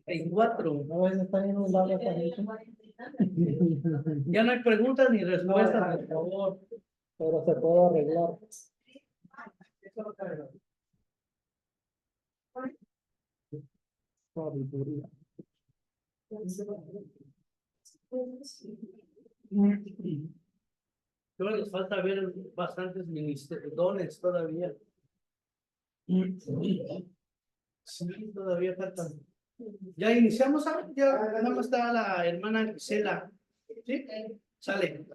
En cuatro. A veces está bien un lado esta gente. Ya no hay preguntas ni respuestas, por favor. Pero se puede arreglar. Sabiduría. Creo que les falta ver bastantes dones todavía. Sí, todavía faltan. Ya iniciamos, ¿sabes? Ya nada más está la hermana Gisela. ¿Sí? Sale.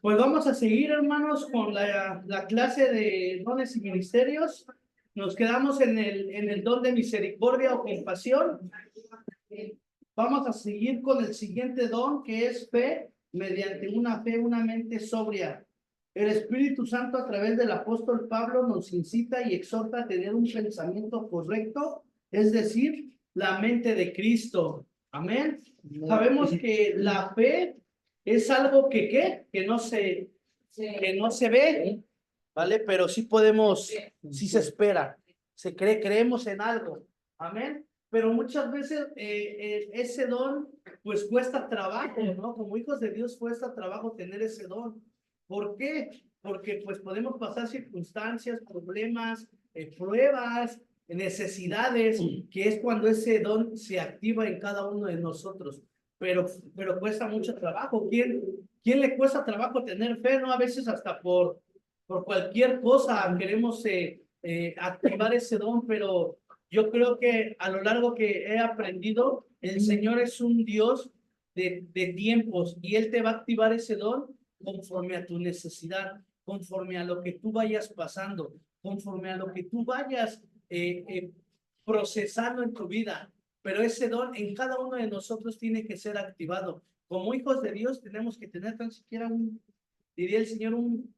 Pues vamos a seguir, hermanos, con la clase de dones y ministerios. Nos quedamos en el don de misericordia o compasión. Vamos a seguir con el siguiente don, que es fe, mediante una fe, una mente sobria. El Espíritu Santo, a través del apóstol Pablo, nos incita y exhorta a tener un pensamiento correcto, es decir, la mente de Cristo. Amén. Sabemos que la fe es algo que no se ve, ¿vale? Pero sí podemos, sí se espera, creemos en algo. Amén. Pero muchas veces ese don, pues cuesta trabajo, ¿no? Como hijos de Dios cuesta trabajo tener ese don. ¿Por qué? Porque pues podemos pasar circunstancias, problemas, pruebas, necesidades, que es cuando ese don se activa en cada uno de nosotros. Pero cuesta mucho trabajo. ¿Quién le cuesta trabajo tener fe? No, a veces hasta por cualquier cosa queremos activar ese don, pero yo creo que a lo largo que he aprendido, el Señor es un Dios de tiempos y Él te va a activar ese don conforme a tu necesidad, conforme a lo que tú vayas pasando, conforme a lo que tú vayas procesando en tu vida. Pero ese don en cada uno de nosotros tiene que ser activado. Como hijos de Dios tenemos que tener tan siquiera diría el Señor, un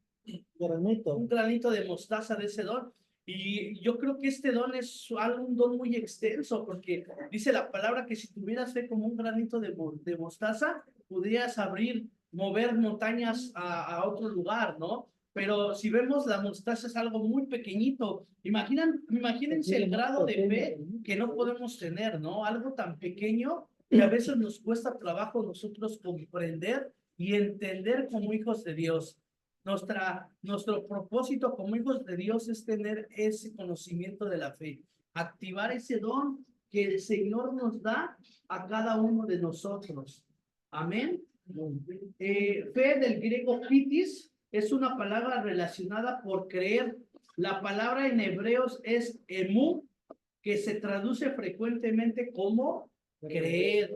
granito de mostaza de ese don. Y yo creo que este don es un don muy extenso, porque dice la palabra que si tuvieras fe como un granito de mostaza, podrías mover montañas a otro lugar, ¿no? Pero si vemos, la mostaza es algo muy pequeñito. Imagínense el grado de fe que no podemos tener, ¿no? Algo tan pequeño que a veces nos cuesta trabajo nosotros comprender y entender como hijos de Dios. Nuestro propósito como hijos de Dios es tener ese conocimiento de la fe, activar ese don que el Señor nos da a cada uno de nosotros. Amén. Fe del griego pitis es una palabra relacionada por creer. La palabra en hebreos es emu, que se traduce frecuentemente como creer.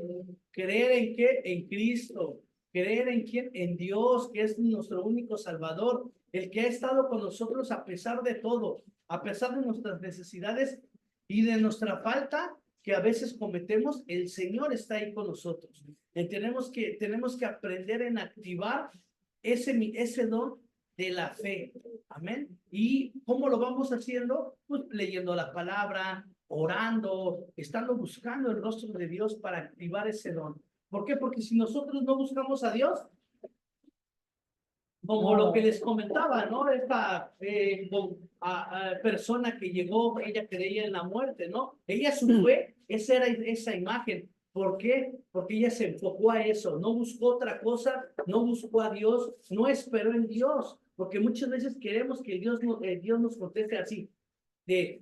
¿Creer en qué? En Cristo. ¿Creer en quién? En Dios, que es nuestro único Salvador, el que ha estado con nosotros a pesar de todo, a pesar de nuestras necesidades y de nuestra falta que a veces cometemos, el Señor está ahí con nosotros. Tenemos que aprender en activar ese don de la fe. Amén. ¿Y cómo lo vamos haciendo? Pues leyendo la palabra, orando, estando buscando el rostro de Dios para activar ese don. ¿Por qué? Porque si nosotros no buscamos a Dios, como lo que les comentaba, ¿no? Esta persona que llegó, ella creía en la muerte, ¿no? Ella su fe, esa era esa imagen. ¿Por qué? Porque ella se enfocó a eso, no buscó otra cosa, no buscó a Dios, no esperó en Dios, porque muchas veces queremos que Dios nos conteste así,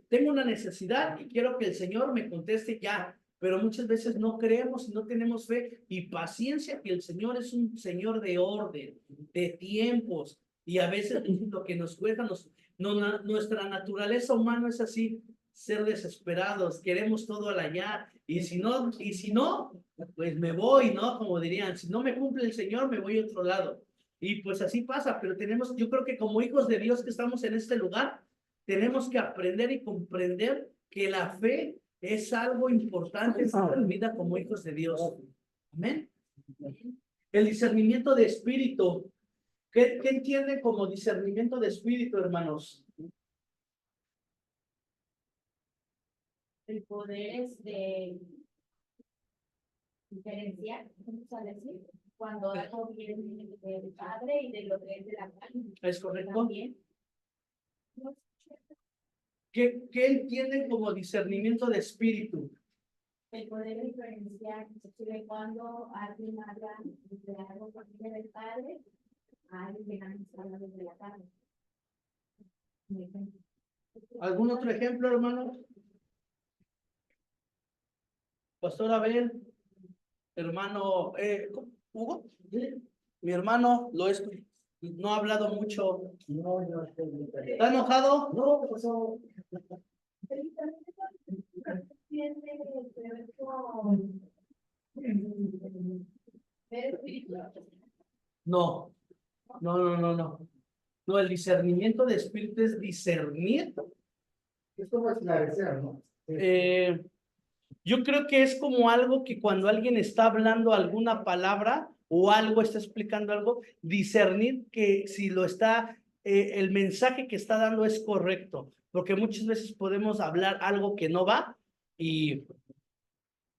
tengo una necesidad y quiero que el Señor me conteste ya, pero muchas veces no creemos y no tenemos fe y paciencia que el Señor es un Señor de orden, de tiempos, y a veces lo que nos cuesta, nuestra naturaleza humana es así, ser desesperados, queremos todo al allá, y si no, pues me voy, ¿no? Como dirían, si no me cumple el Señor, me voy a otro lado. Y pues así pasa, pero yo creo que como hijos de Dios que estamos en este lugar, tenemos que aprender y comprender que la fe es algo importante en nuestra vida como hijos de Dios. Amén. El discernimiento de espíritu. ¿Qué entienden como discernimiento de espíritu, hermanos? El poder es de diferenciar, ¿cómo se decir? Cuando algo viene del Padre y de lo que es de la carne. ¿Es correcto? También. ¿Qué entienden como discernimiento de espíritu? El poder diferenciar inclusive cuando alguien habla de algo que viene del Padre a alguien que habla desde la carne. ¿Algún otro ejemplo, hermano? Pastor Abel, hermano Hugo, mi hermano no ha hablado mucho. No, no estoy bien. ¿Está enojado? No, pues no. Tiene que ver con ver espíritu. No, no. No, el discernimiento de espíritu es discernir. Es como esclarecer, ¿no? Yo creo que es como algo que cuando alguien está hablando alguna palabra o algo, está explicando algo, discernir que si lo está, el mensaje que está dando es correcto, porque muchas veces podemos hablar algo que no va y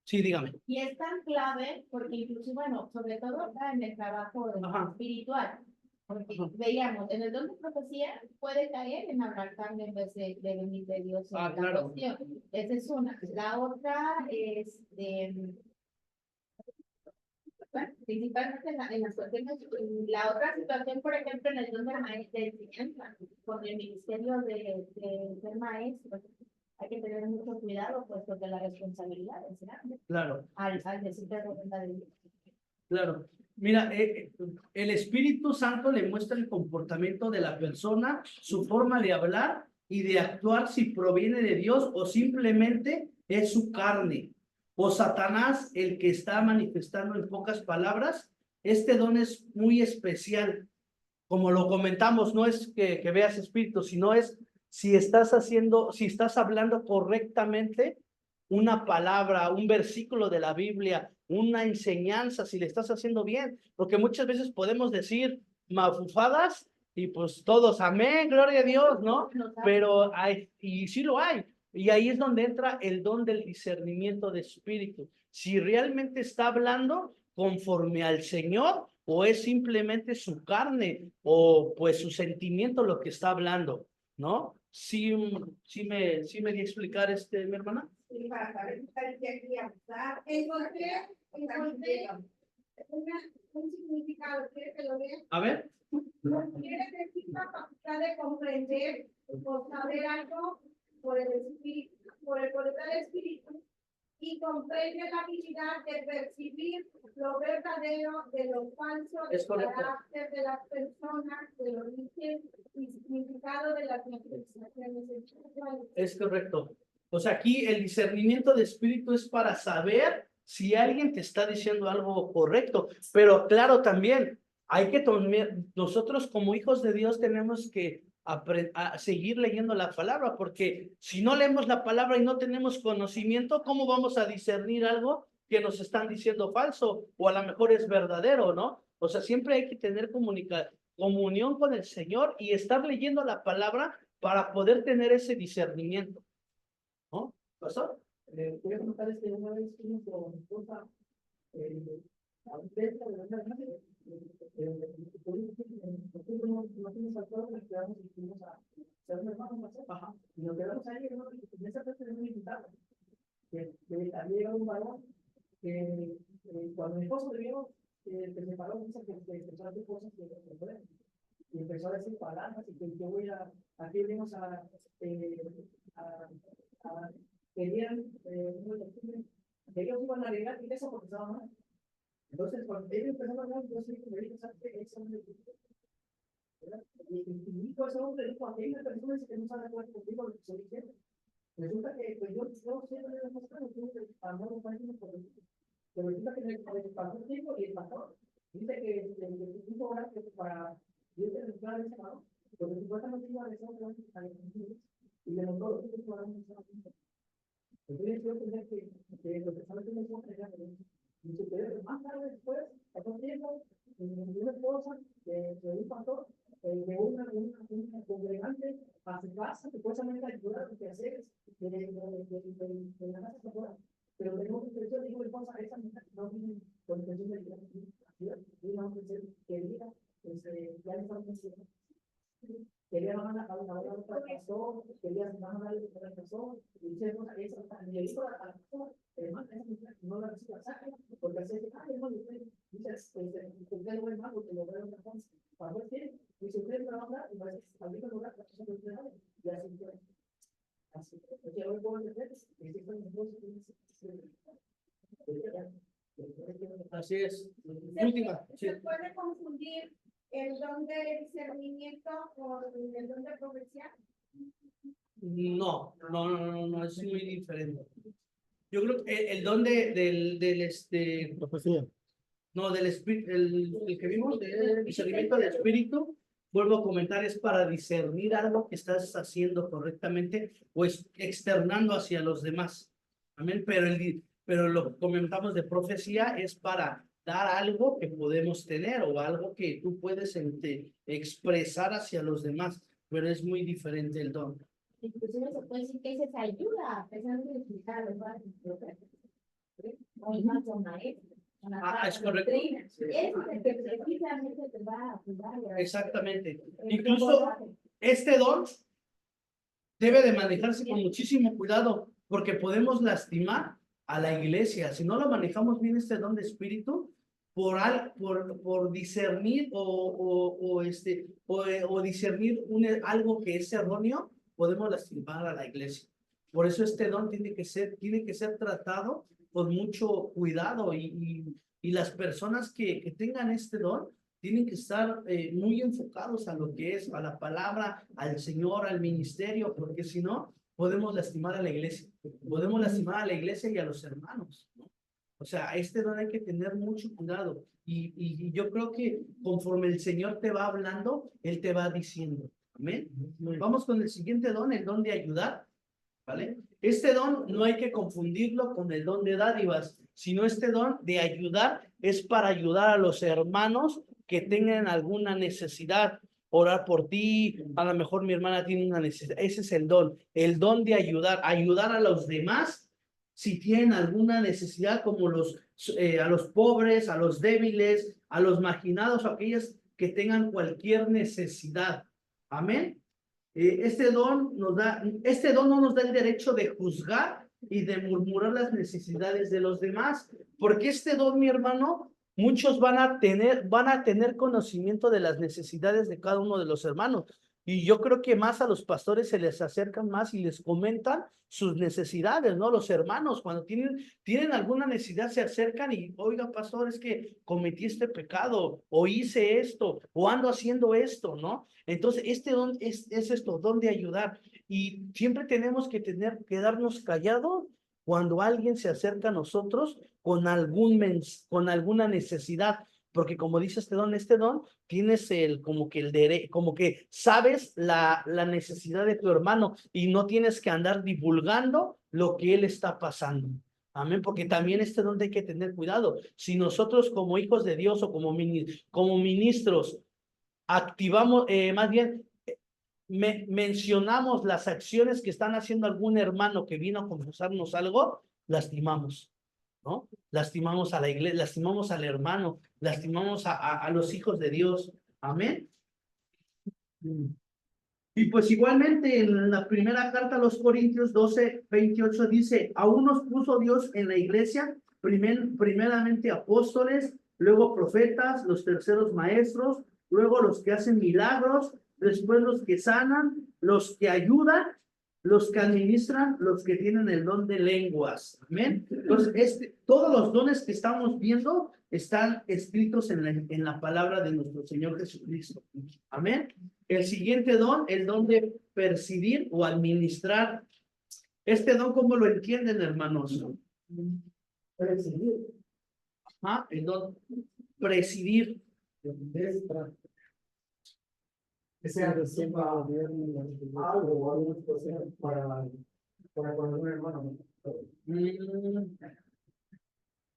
sí, dígame. Y es tan clave porque incluso, bueno, sobre todo acá en el trabajo Ajá. espiritual, porque Ajá. veíamos, en el don de profecía puede caer en hablar carne en vez de venir de Dios en la Claro. cuestión. Esa es una. La otra es bueno, principalmente en las cuestiones, la otra situación, por ejemplo, en el don de maestro de enseñanza, con el ministerio de ser maestro, hay que tener mucho cuidado, pues, porque la responsabilidad es grande. Claro. Al decir que representa de Dios. Claro. Mira, el Espíritu Santo le muestra el comportamiento de la persona, su forma de hablar y de actuar si proviene de Dios o simplemente es su carne. O Satanás, el que está manifestando en pocas palabras, este don es muy especial. Como lo comentamos, no es que veas espíritu, sino es si estás hablando correctamente una palabra, un versículo de la Biblia, una enseñanza, si le estás haciendo bien, porque muchas veces podemos decir mafufadas y pues todos, amén, gloria a Dios, ¿no? Pero y sí lo hay, y ahí es donde entra el don del discernimiento de espíritu. Si realmente está hablando conforme al Señor o es simplemente su carne o pues su sentimiento lo que está hablando, ¿no? Sí me di a explicar mi hermana. Y para saber qué está aquí a encontré un significado, ¿quiere que lo vea? A ver. Quiere decir la capacidad de comprender o saber algo por el espíritu, por el poder del espíritu, y comprende la habilidad de percibir lo verdadero de lo falso, Es el correcto. carácter de las personas, del origen y significado de las manifestaciones espirituales. Es correcto. O sea, aquí el discernimiento de espíritu es para saber si alguien te está diciendo algo correcto. Pero claro, también hay que tomar, nosotros como hijos de Dios tenemos que a seguir leyendo la palabra, porque si no leemos la palabra y no tenemos conocimiento, ¿cómo vamos a discernir algo que nos están diciendo falso o a lo mejor es verdadero, ¿no? O sea, siempre hay que tener comunión con el Señor y estar leyendo la palabra para poder tener ese discernimiento, ¿no? ¿Pasó? Quería comentarles que una vez fuimos con mi esposa a un centro de la noche. Nos fuimos al pueblo, nos quedamos y fuimos a hacer un hermano. Ajá. Y nos quedamos ahí, ¿no? Y en esa vez tenemos un invitado. Que había llegado un varón que cuando mi esposo le vio, que se paró, dice que empezó a hacer cosas que no pueden. Y empezó a decir palabras y que yo voy aquí venimos querían, que ellos iban a arreglar y eso porque estaba mal. Entonces, cuando ellos empezaron a hablar, yo sí me dije, ¿sabes qué? Ese hombre, ¿verdad? Y dijo ese hombre, dijo, aquí hay una persona que no sabe cuál contigo lo que estoy diciendo. Resulta que pues, yo siempre le he demostrado que el amor no parece por el pero resulta que el pastor tiempo y el pastor dice que hizo orar para Dios te declara ese amor, porque supuestamente iba a decir a los y le mostró los hijos para un entonces yo pensé que lo que estaba haciendo es era mi superior. Más tarde después, pasó tiempo, una esposa de un pastor, de una congregante a su casa, supuestamente ayudar a los quehaceres de la casa afuera. Pero tenemos intención, dijo mi esposa, esa mujer no tiene con intención de ayudar y una mujer querida, ya le estamos diciendo. Quería mandar a la pastora pasó, querías darle algo que no pasó, y hicieron una vez, y le dijo a la persona, hermano, no la reciba, sácala, porque así es, ay, hermano, dices, usted lo ve mal, porque lo ve una cosa, para ver qué, y si usted trabaja, y va a decir, al mismo lugar, la persona que usted y así fue. Así fue, porque yo puedo entender, que si fue un negocio, Así es. Se Última. Sí. se puede confundir el don de discernimiento con el don de profecía. No, es muy diferente. Yo creo que el don Profecía. no, del espíritu, el que vimos, del discernimiento del espíritu, vuelvo a comentar, es para discernir algo que estás haciendo correctamente o externando hacia los demás. Amén. Pero lo que comentamos de profecía es para dar algo que podemos tener o algo que tú puedes expresar hacia los demás, pero es muy diferente el don. Inclusive se puede decir que esa ayuda a pesar de explicar los barrios. O es más con maestro. Es correcto. Es el que precisamente te va a ayudar. Exactamente. Incluso este don debe de manejarse con muchísimo cuidado porque podemos lastimar a la iglesia. Si no lo manejamos bien este don de espíritu, por discernir o discernir algo que es erróneo, podemos lastimar a la iglesia. Por eso este don tiene que ser tratado con mucho cuidado y las personas que tengan este don tienen que estar muy enfocados a lo que es, a la palabra, al Señor, al ministerio, porque si no, podemos lastimar a la iglesia. Podemos lastimar a la iglesia y a los hermanos, ¿no? O sea, este don hay que tener mucho cuidado. Y yo creo que conforme el Señor te va hablando, Él te va diciendo. Amén. Vamos con el siguiente don, el don de ayudar. ¿Vale? Este don no hay que confundirlo con el don de dádivas, sino este don de ayudar es para ayudar a los hermanos que tengan alguna necesidad, orar por ti, a lo mejor mi hermana tiene una necesidad, ese es el don de ayudar a los demás si tienen alguna necesidad como a los pobres, a los débiles, a los marginados, a aquellos que tengan cualquier necesidad. Amén. Este don no nos da el derecho de juzgar y de murmurar las necesidades de los demás, porque este don, mi hermano, muchos van a tener conocimiento de las necesidades de cada uno de los hermanos. Y yo creo que más a los pastores se les acercan más y les comentan sus necesidades, ¿no? Los hermanos, cuando tienen alguna necesidad, se acercan y, oiga, pastor, es que cometí este pecado, o hice esto, o ando haciendo esto, ¿no? Entonces, este don es esto, don de ayudar. Y siempre tenemos que quedarnos callados cuando alguien se acerca a nosotros con alguna necesidad. Porque como dice este don, tienes como que sabes la necesidad de tu hermano y no tienes que andar divulgando lo que él está pasando. Amén, porque también este don hay que tener cuidado. Si nosotros como hijos de Dios o como ministros activamos, más bien, mencionamos las acciones que están haciendo algún hermano que vino a confesarnos algo, lastimamos, ¿no? Lastimamos a la iglesia, lastimamos al hermano, lastimamos a los hijos de Dios. Amén. Y pues igualmente en la primera carta a los Corintios 12:28 dice, aún nos puso Dios en la iglesia, primeramente apóstoles, luego profetas, los terceros maestros, luego los que hacen milagros, después los que sanan, los que ayudan, los que administran, los que tienen el don de lenguas. Amén. Entonces, todos los dones que estamos viendo están escritos en la palabra de nuestro Señor Jesucristo. Amén. El siguiente don, el don de percibir o administrar. Este don, ¿cómo lo entienden, hermanos? Presidir. El don presidir. Que sea algo o alguna situación para con algún hermano.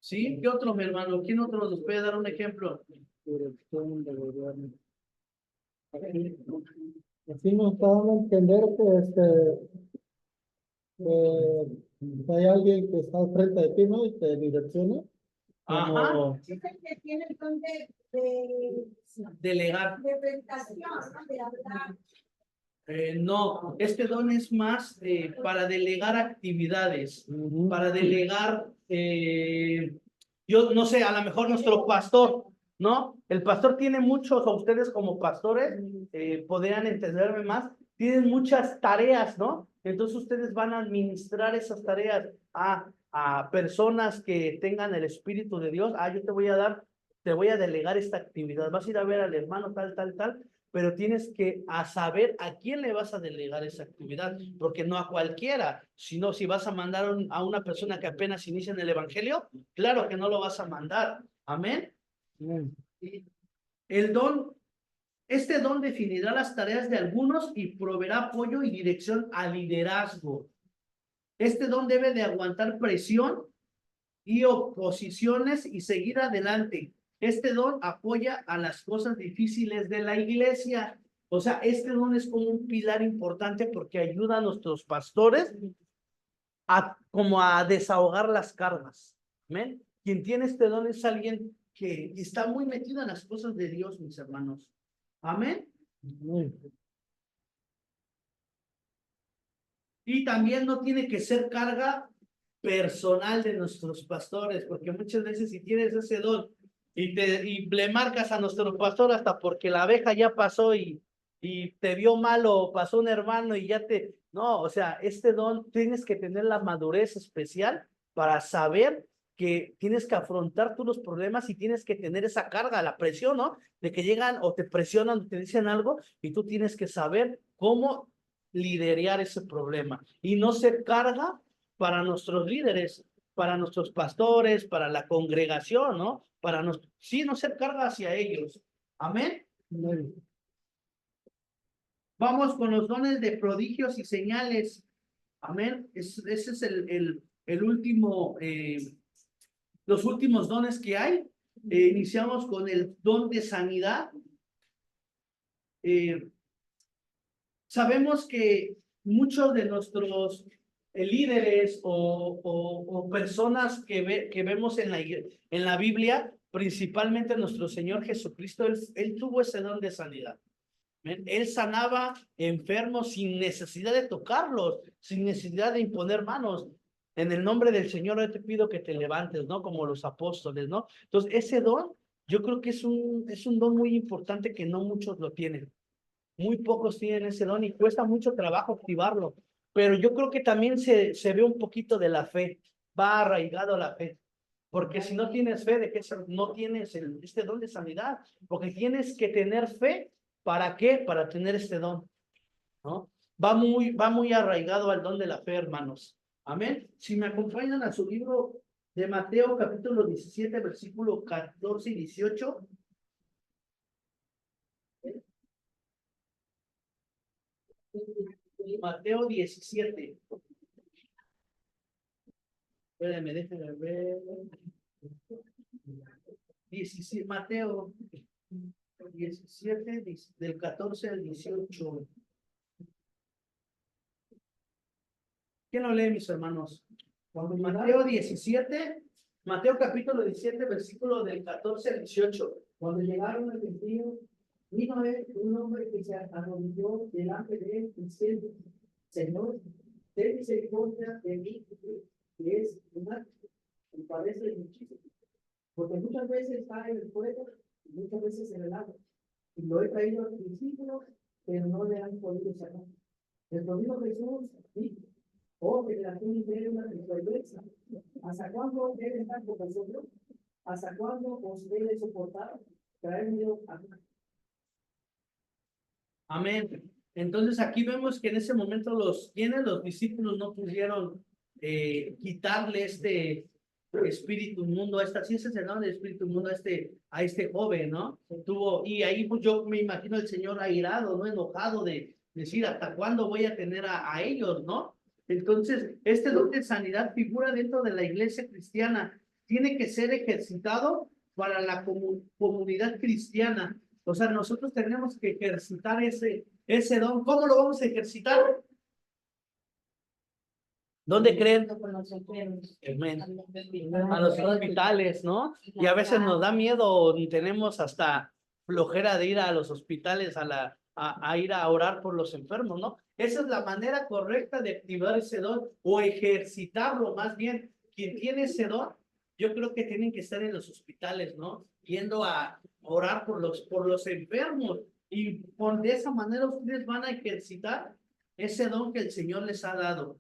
Sí, ¿qué otro, mi hermano? ¿Quién otro nos puede dar un ejemplo? Así nos está dando a entender que hay alguien que está al frente de ti, ¿no? Y te direcciona. Ajá. Es el que tiene el don Delegar. de prestación, ¿no? De hablar. No, este don es más para delegar actividades, para delegar, yo no sé, a lo mejor nuestro pastor, ¿no? El pastor tiene muchos, o ustedes como pastores podrían entenderme más, tienen muchas tareas, ¿no? Entonces ustedes van a administrar esas tareas a personas que tengan el Espíritu de Dios. Yo te voy a delegar esta actividad, vas a ir a ver al hermano tal, pero tienes que saber a quién le vas a delegar esa actividad, porque no a cualquiera, sino si vas a mandar a una persona que apenas inicia en el evangelio, claro que no lo vas a mandar. Amén. El don, este don definirá las tareas de algunos y proveerá apoyo y dirección al liderazgo. Este don debe de aguantar presión y oposiciones y seguir adelante. Este don apoya a las cosas difíciles de la iglesia. O sea, este don es como un pilar importante porque ayuda a nuestros pastores como a desahogar las cargas. ¿Amén? Quien tiene este don es alguien que está muy metido en las cosas de Dios, mis hermanos. Amén. Y también no tiene que ser carga personal de nuestros pastores, porque muchas veces si tienes ese don y le marcas a nuestro pastor hasta porque la abeja ya pasó y te vio mal o pasó un hermano y no, o sea, este don tienes que tener la madurez especial para saber que tienes que afrontar tú los problemas y tienes que tener esa carga, la presión, ¿no? De que llegan o te presionan o te dicen algo y tú tienes que saber cómo liderar ese problema y no ser carga para nuestros líderes, para nuestros pastores, para la congregación, ¿no? Sí, no ser carga hacia ellos. Amén. Vamos con los dones de prodigios y señales. Amén. Ese es el último, los últimos dones que hay. Iniciamos con el don de sanidad. Sabemos que muchos de nuestros líderes o personas que vemos en la Biblia, principalmente nuestro Señor Jesucristo, él tuvo ese don de sanidad. Él sanaba enfermos sin necesidad de tocarlos, sin necesidad de imponer manos. En el nombre del Señor, yo te pido que te levantes, ¿no? Como los apóstoles, ¿no? Entonces, ese don, yo creo que es un don muy importante que no muchos lo tienen. Muy pocos tienen ese don y cuesta mucho trabajo activarlo. Pero yo creo que también se ve un poquito de la fe, va arraigado a la fe. Porque si no tienes fe, ¿de qué no tienes este don de sanidad? Porque tienes que tener fe. ¿Para qué? Para tener este don, ¿no? Va muy arraigado al don de la fe, hermanos. Amén. Si me acompañan a su libro de Mateo, capítulo 17, versículo 14 y 18. Mateo 17. Espérenme, déjenme ver. 17, Mateo 17, del 14 al 18. ¿Quién lo lee, mis hermanos? Mateo 17, Mateo capítulo 17, versículo del 14 al 18. Cuando llegaron al templo, vino a él un hombre que se arrodilló delante de él diciendo: Señor, ten misericordia de mí, que es lunático, y padece muchísimo. Porque muchas veces está en el fuego y muchas veces en el agua. Y lo he traído a los discípulos, pero no le han podido sacar. Respondió Jesús, dijo: Oh, generación incrédula y perversa, ¿hasta cuándo debe estar con vosotros? ¿Hasta cuándo os debe soportar? Traedmelo a mí. Amén. Entonces aquí vemos que en ese momento los discípulos no pudieron quitarle este espíritu inmundo, sí se llama el espíritu inmundo a este joven, ¿no? Y ahí pues, yo me imagino el Señor airado, ¿no? Enojado de decir, ¿hasta cuándo voy a tener a ellos, ¿no? Entonces, este don de sanidad figura dentro de la iglesia cristiana, tiene que ser ejercitado para la comunidad cristiana. O sea, nosotros tenemos que ejercitar ese don. ¿Cómo lo vamos a ejercitar? ¿Dónde creen? Amén. A los hospitales, ¿no? Y a veces nos da miedo y tenemos hasta flojera de ir a los hospitales, a a ir a orar por los enfermos, ¿no? Esa es la manera correcta de activar ese don o ejercitarlo, más bien. Quien tiene ese don, yo creo que tienen que estar en los hospitales, ¿no? Yendo a orar por los enfermos y de esa manera ustedes van a ejercitar ese don que el Señor les ha dado.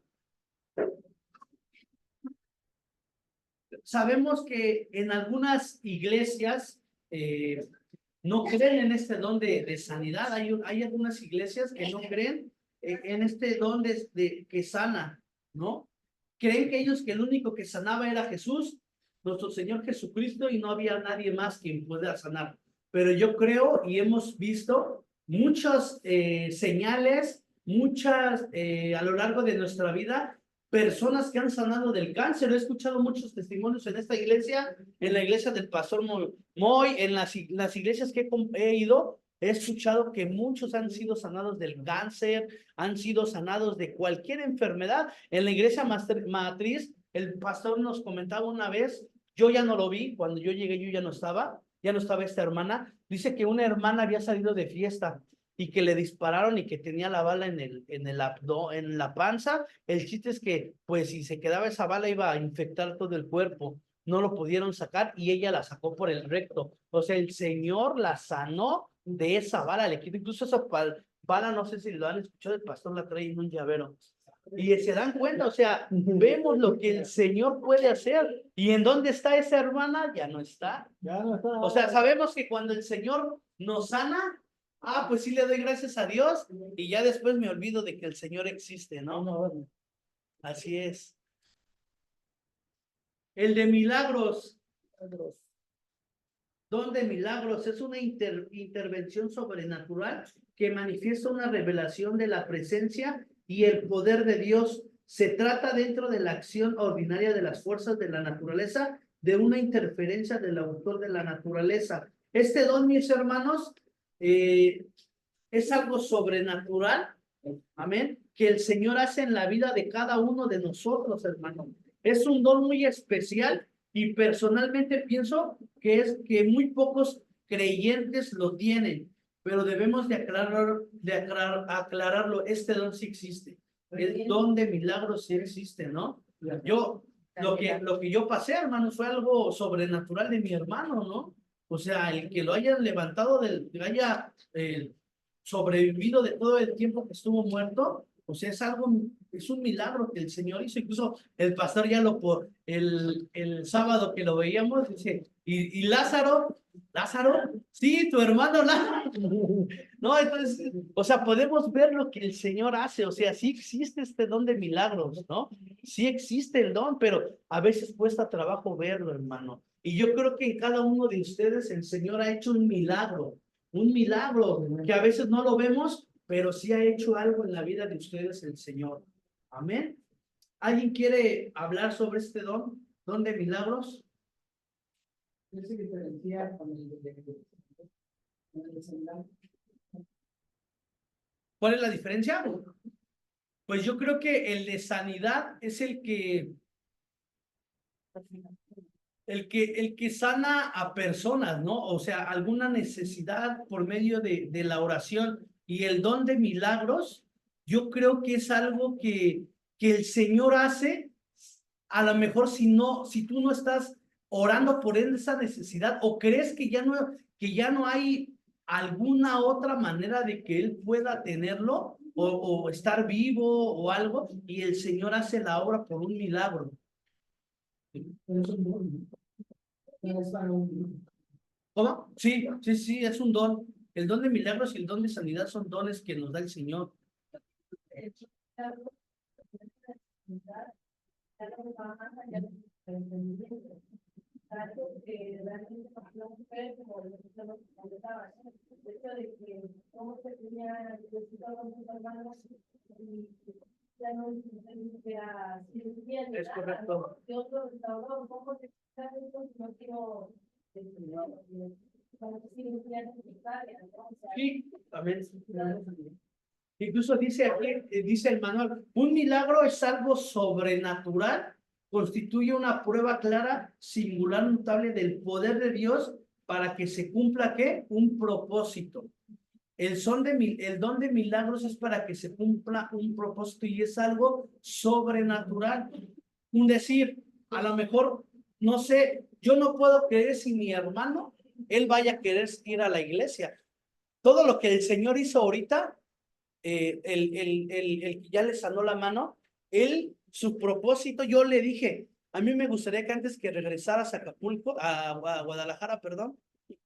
Sabemos que en algunas iglesias no creen en este don de sanidad. Hay algunas iglesias que no creen en este don que sana, ¿no? Creen que el único que sanaba era Jesús, nuestro Señor Jesucristo, y no había nadie más quien pueda sanar. Pero yo creo y hemos visto muchas señales, muchas a lo largo de nuestra vida, personas que han sanado del cáncer. He escuchado muchos testimonios en esta iglesia, en la iglesia del pastor Moy, en las iglesias que he ido, he escuchado que muchos han sido sanados del cáncer, han sido sanados de cualquier enfermedad. En la iglesia matriz, el pastor nos comentaba una vez, yo ya no lo vi, cuando yo llegué yo ya no estaba esta hermana, dice que una hermana había salido de fiesta y que le dispararon y que tenía la bala en la panza. El chiste es que, pues, si se quedaba esa bala iba a infectar todo el cuerpo. No lo pudieron sacar y ella la sacó por el recto. O sea, el Señor la sanó de esa bala. Le quitó incluso esa bala, no sé si lo han escuchado, el pastor la trae en un llavero. Y se dan cuenta, o sea, vemos lo que el Señor puede hacer. ¿Y en dónde está esa hermana? Ya no está. Ya no está. O sea, sabemos que cuando el Señor nos sana, pues sí le doy gracias a Dios y ya después me olvido de que el Señor existe, ¿no? Así es. El de milagros. Don de milagros es una intervención sobrenatural que manifiesta una revelación de la presencia y el poder de Dios. Se trata dentro de la acción ordinaria de las fuerzas de la naturaleza, de una interferencia del autor de la naturaleza. Este don, mis hermanos, es algo sobrenatural, amén, que el Señor hace en la vida de cada uno de nosotros, hermanos. Es un don muy especial y personalmente pienso que muy pocos creyentes lo tienen, pero debemos de aclararlo. Este don sí existe. El don de milagros sí existe, ¿no? Lo que yo pasé, hermano, fue algo sobrenatural de mi hermano, ¿no? O sea, el que lo haya levantado, que haya sobrevivido de todo el tiempo que estuvo muerto, o sea, es un milagro que el Señor hizo. Incluso el pastor ya el sábado que lo veíamos, dice, y Lázaro, sí, tu hermano Lázaro. No, entonces, o sea, podemos ver lo que el Señor hace. O sea, sí existe este don de milagros, ¿no? Sí existe el don, pero a veces cuesta trabajo verlo, hermano. Y yo creo que en cada uno de ustedes el Señor ha hecho un milagro que a veces no lo vemos, pero sí ha hecho algo en la vida de ustedes el Señor. Amén. ¿Alguien quiere hablar sobre este don de milagros? ¿Qué se diferencia con el de sanidad? ¿Cuál es la diferencia? Pues yo creo que el de sanidad es el que sana a personas, ¿no? O sea, alguna necesidad por medio de la oración. Y el don de milagros, yo creo que es algo que el Señor hace, a lo mejor si tú no estás orando por esa necesidad o crees que ya no hay alguna otra manera de que Él pueda tenerlo o estar vivo o algo, y el Señor hace la obra por un milagro. ¿Cómo? Sí, es un don. El don de milagros y el don de sanidad son dones que nos da el Señor. Es correcto. Sí, también. Incluso dice aquí, dice el manual, un milagro es algo sobrenatural, constituye una prueba clara, singular, notable del poder de Dios para que se cumpla, ¿qué? Un propósito. El don de milagros es para que se cumpla un propósito y es algo sobrenatural. Un decir, a lo mejor, no sé, yo no puedo creer si mi hermano, él vaya a querer ir a la iglesia. Todo lo que el Señor hizo ahorita, el que ya le sanó la mano, él, su propósito, yo le dije, a mí me gustaría que antes que regresaras a Acapulco, a Guadalajara, perdón,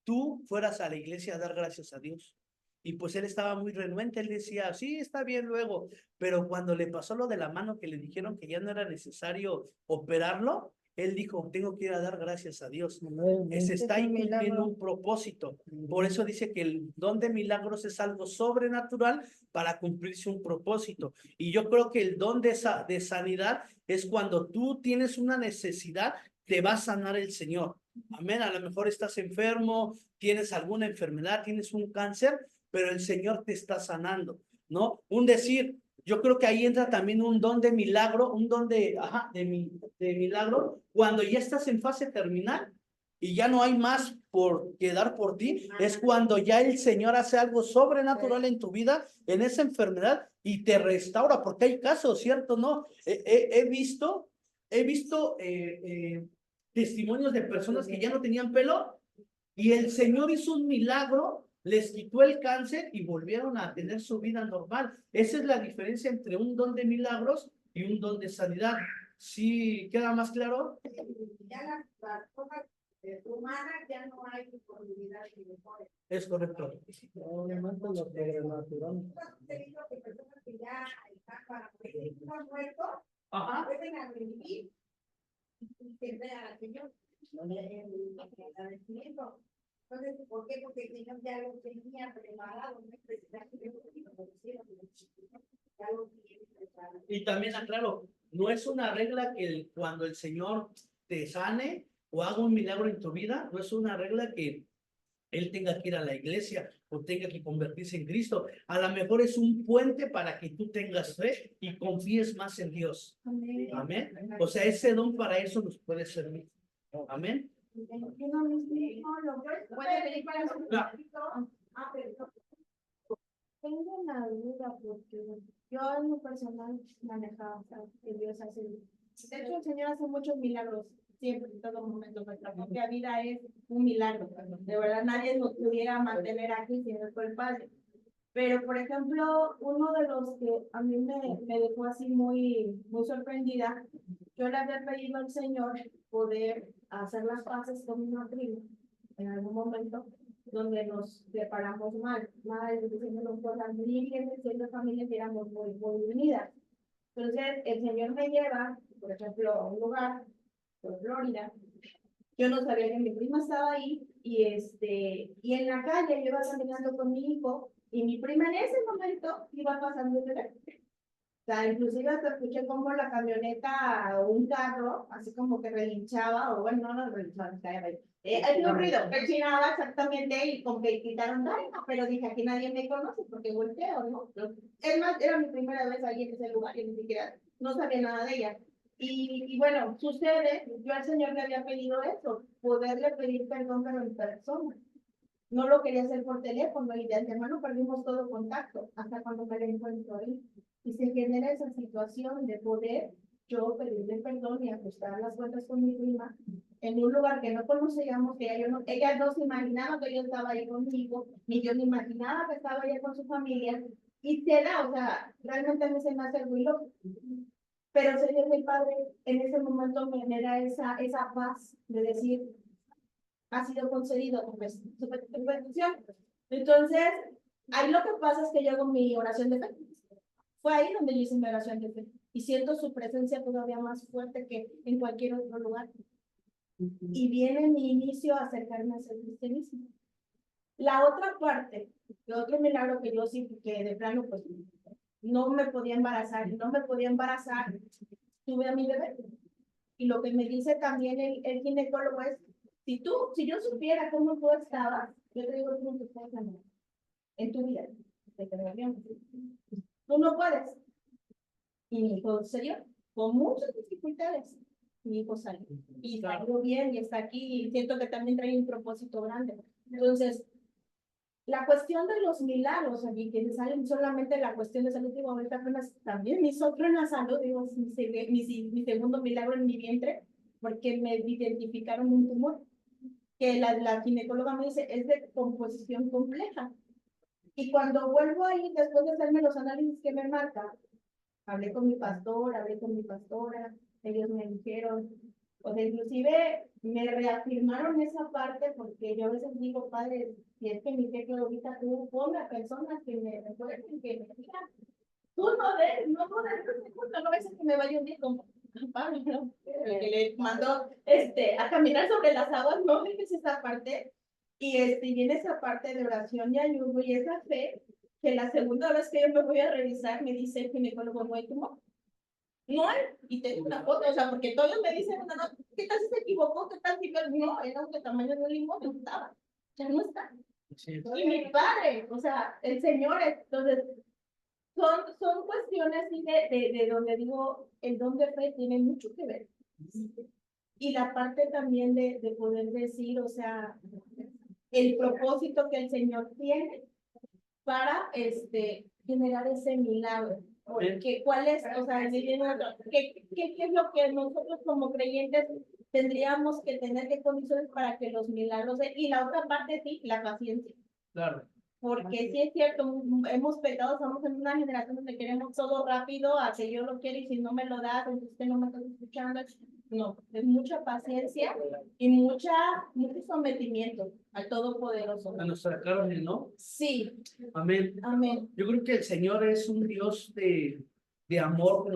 tú fueras a la iglesia a dar gracias a Dios. Y pues él estaba muy renuente, él decía, sí, está bien luego, pero cuando le pasó lo de la mano que le dijeron que ya no era necesario operarlo, él dijo, tengo que ir a dar gracias a Dios. Se está cumpliendo un propósito. Por eso dice que el don de milagros es algo sobrenatural para cumplirse un propósito. Y yo creo que el don de sanidad es cuando tú tienes una necesidad, te va a sanar el Señor. Amén. A lo mejor estás enfermo, tienes alguna enfermedad, tienes un cáncer, pero el Señor te está sanando, ¿no? Un decir, yo creo que ahí entra también un don de milagro, un don de milagro, cuando ya estás en fase terminal y ya no hay más por quedar por ti, es cuando ya el Señor hace algo sobrenatural en tu vida, en esa enfermedad, y te restaura, porque hay casos, ¿cierto? ¿No? He visto testimonios de personas que ya no tenían pelo y el Señor hizo un milagro, les quitó el cáncer y volvieron a tener su vida normal. Esa es la diferencia entre un don de milagros y un don de sanidad. ¿Sí queda más claro? Ya las cosas humanas ya no hay disponibilidad de mejores. Es correcto. Obviamente lo sobrenatural. He visto que personas que ya están para morir, están muertos, Ajá. vuelven a revivir y se vean al Señor. El agradecimiento. Entonces, ¿por qué? Porque el Señor ya lo tenía preparado, no es precisamente porque lo conocieron, ya lo tiene preparado. Y también aclaro, no es una regla que cuando el Señor te sane o haga un milagro en tu vida, no es una regla que Él tenga que ir a la iglesia o tenga que convertirse en Cristo. A lo mejor es un puente para que tú tengas fe y confíes más en Dios. Amén. O sea, ese don para eso nos puede servir. Amén. Tengo una duda porque yo en lo personal manejaba, o sea, que Dios hace. De hecho, el Señor hace muchos milagros, siempre, en todo momento. Nuestra propia vida es un milagro. De verdad, nadie nos pudiera mantener aquí si no es por el Padre. Pero, por ejemplo, uno de los que a mí me dejó así muy sorprendida, yo le había pedido al Señor poder hacer las paces con una prima en algún momento donde nos separamos mal diciendo cosas muy bien, siendo familias y éramos muy unidas. Entonces, el Señor me lleva, por ejemplo, a un lugar, por Florida. Yo no sabía que mi prima estaba ahí y en la calle yo iba caminando con mi hijo y mi prima en ese momento iba pasando el bebé. O sea, inclusive hasta escuché como la camioneta o un carro, así como que relinchaba, o bueno, no relinchaba, es un ruido, rechinaba exactamente y como que quitaron daño, pero dije, aquí nadie me conoce porque volteo, ¿no? Es más, era mi primera vez ahí en ese lugar y ni siquiera no sabía nada de ella. Y bueno, sucede, yo al Señor le había pedido eso, poderle pedir perdón pero en persona. No lo quería hacer por teléfono y de antemano perdimos todo contacto hasta cuando me encuentro ahí. Y se genera esa situación de poder yo pedirle perdón y ajustar las cuentas con mi prima en un lugar que no conocíamos, que ella no se imaginaba que yo estaba ahí conmigo, ni yo me imaginaba que estaba allá con su familia. Y se da, o sea, realmente a mí se me hace muy loco. Pero Señor mi Padre en ese momento me genera esa paz de decir, ha sido concedido su petición. Entonces, ahí lo que pasa es que yo hago mi oración de fe. Fue ahí donde yo hice mi oración de fe. Y siento su presencia todavía más fuerte que en cualquier otro lugar. Y viene mi inicio a acercarme hacia el cristianismo. La otra parte, el otro milagro que yo sí, que de plano, pues, no me podía embarazar, tuve a mi bebé. Y lo que me dice también el ginecólogo es, si yo supiera cómo tú estabas, yo te digo, tú no te puedes ganar en tu vida. Tú no puedes. Y mi hijo se dio, con muchas dificultades. Mi hijo salió. Y salió bien y está aquí. Y siento que también trae un propósito grande. Entonces, La cuestión de los milagros, aquí que salen solamente la cuestión de salud, digo, ahorita apenas también mi otro en la salud, digo, mi segundo milagro en mi vientre, porque me identificaron un tumor, que la ginecóloga me dice, es de composición compleja. Y cuando vuelvo ahí, después de hacerme los análisis que me marcan, hablé con mi pastor, hablé con mi pastora, ellos me dijeron, o sea, inclusive me reafirmaron esa parte porque yo a veces digo, padre, si es que mi jefe ahorita tú ponme a personas que me recuerden, que me digan, tú no ves, no ves que me vaya un día como Pablo, ¿no? El que le mandó a caminar sobre las aguas, no dejes esa parte, y viene esa parte de oración y ayuno y esa fe, que la segunda vez que yo me voy a revisar, me dice el ginecólogo, no hay tumor. No hay, y tengo una foto, o sea, porque todos me dicen, no, ¿qué tal si se equivocó? ¿Qué tal si no? Era un tamaño de un limón, no estaba, ya no está. Sí. Y mi padre, o sea, el Señor, entonces, son cuestiones así de donde digo, el don de fe tiene mucho que ver. Y la parte también de poder decir, o sea, el propósito que el Señor tiene para generar ese milagro. Porque, ¿cuál es? O sea, ¿qué es lo que nosotros como creyentes tendríamos que tener de condiciones para que los milagros y la otra parte sí, la paciencia? Claro. Porque sí es cierto, hemos pecado, estamos en una generación donde queremos todo rápido, a que yo lo quiero y si no me lo das, entonces usted no me está escuchando. No, es mucha paciencia y mucho sometimiento al Todopoderoso. A nuestra carne, ¿no? Sí. Amén. Amén. Yo creo que el Señor es un Dios de amor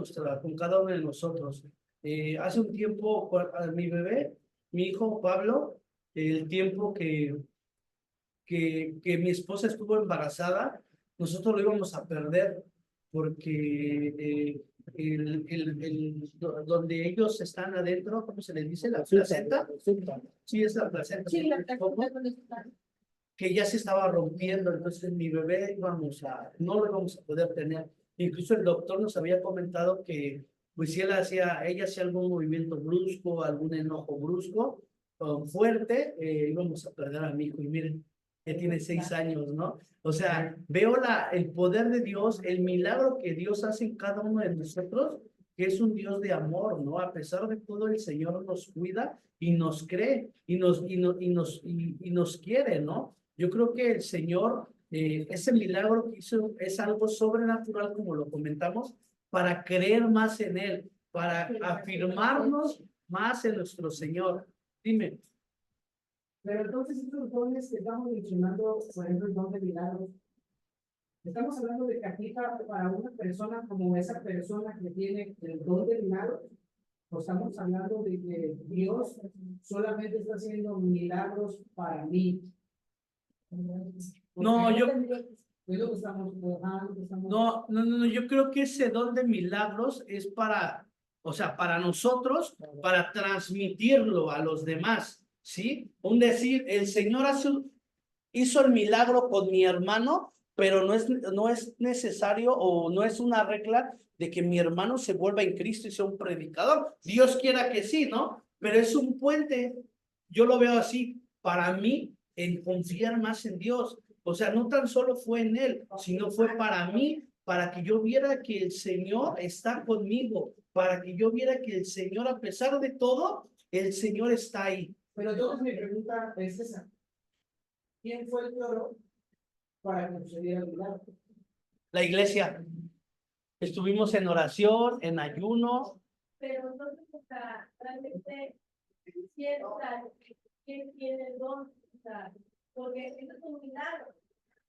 con cada uno de nosotros. Hace un tiempo, a mi bebé, mi hijo Pablo, el tiempo que mi esposa estuvo embarazada, nosotros lo íbamos a perder porque donde ellos están adentro, ¿cómo se les dice? La placenta. Sí, es la placenta. Sí, la placenta donde está. Que ya se estaba rompiendo, entonces mi bebé no lo íbamos a poder tener. Incluso el doctor nos había comentado que pues si ella hacía algún movimiento brusco, algún enojo brusco, fuerte, íbamos a perder a mi hijo. Y miren, ya tiene 6 años, ¿no? O sea, veo el poder de Dios, el milagro que Dios hace en cada uno de nosotros, que es un Dios de amor, ¿no? A pesar de todo, el Señor nos cuida y nos cree y nos quiere, ¿no? Yo creo que el Señor, ese milagro que hizo es algo sobrenatural, como lo comentamos, para creer más en Él, para afirmarnos más en nuestro Señor. Dime. Pero entonces estos dones que estamos mencionando, por ejemplo, el don de milagros, estamos hablando de que aplica para una persona como esa persona que tiene el don de milagros, o estamos hablando de que Dios solamente está haciendo milagros para mí. No, yo No, no, yo creo que ese don de milagros es o sea, para nosotros, para transmitirlo a los demás, ¿sí? Decir, el Señor hizo el milagro con mi hermano, pero no es necesario o no es una regla de que mi hermano se vuelva en Cristo y sea un predicador. Dios quiera que sí, ¿no? Pero es un puente, yo lo veo así, para mí, en confiar más en Dios. O sea, no tan solo fue en Él, sino fue para mí, para que yo viera que el Señor está conmigo, para que yo viera que el Señor, a pesar de todo, el Señor está ahí. Pero entonces mi pregunta es esa. ¿Quién fue el que oró para que sucediera el milagro? La iglesia. Estuvimos en oración, en ayuno. Pero entonces, o sea, realmente, ¿quién tiene el don? O sea, porque eso es un milagro,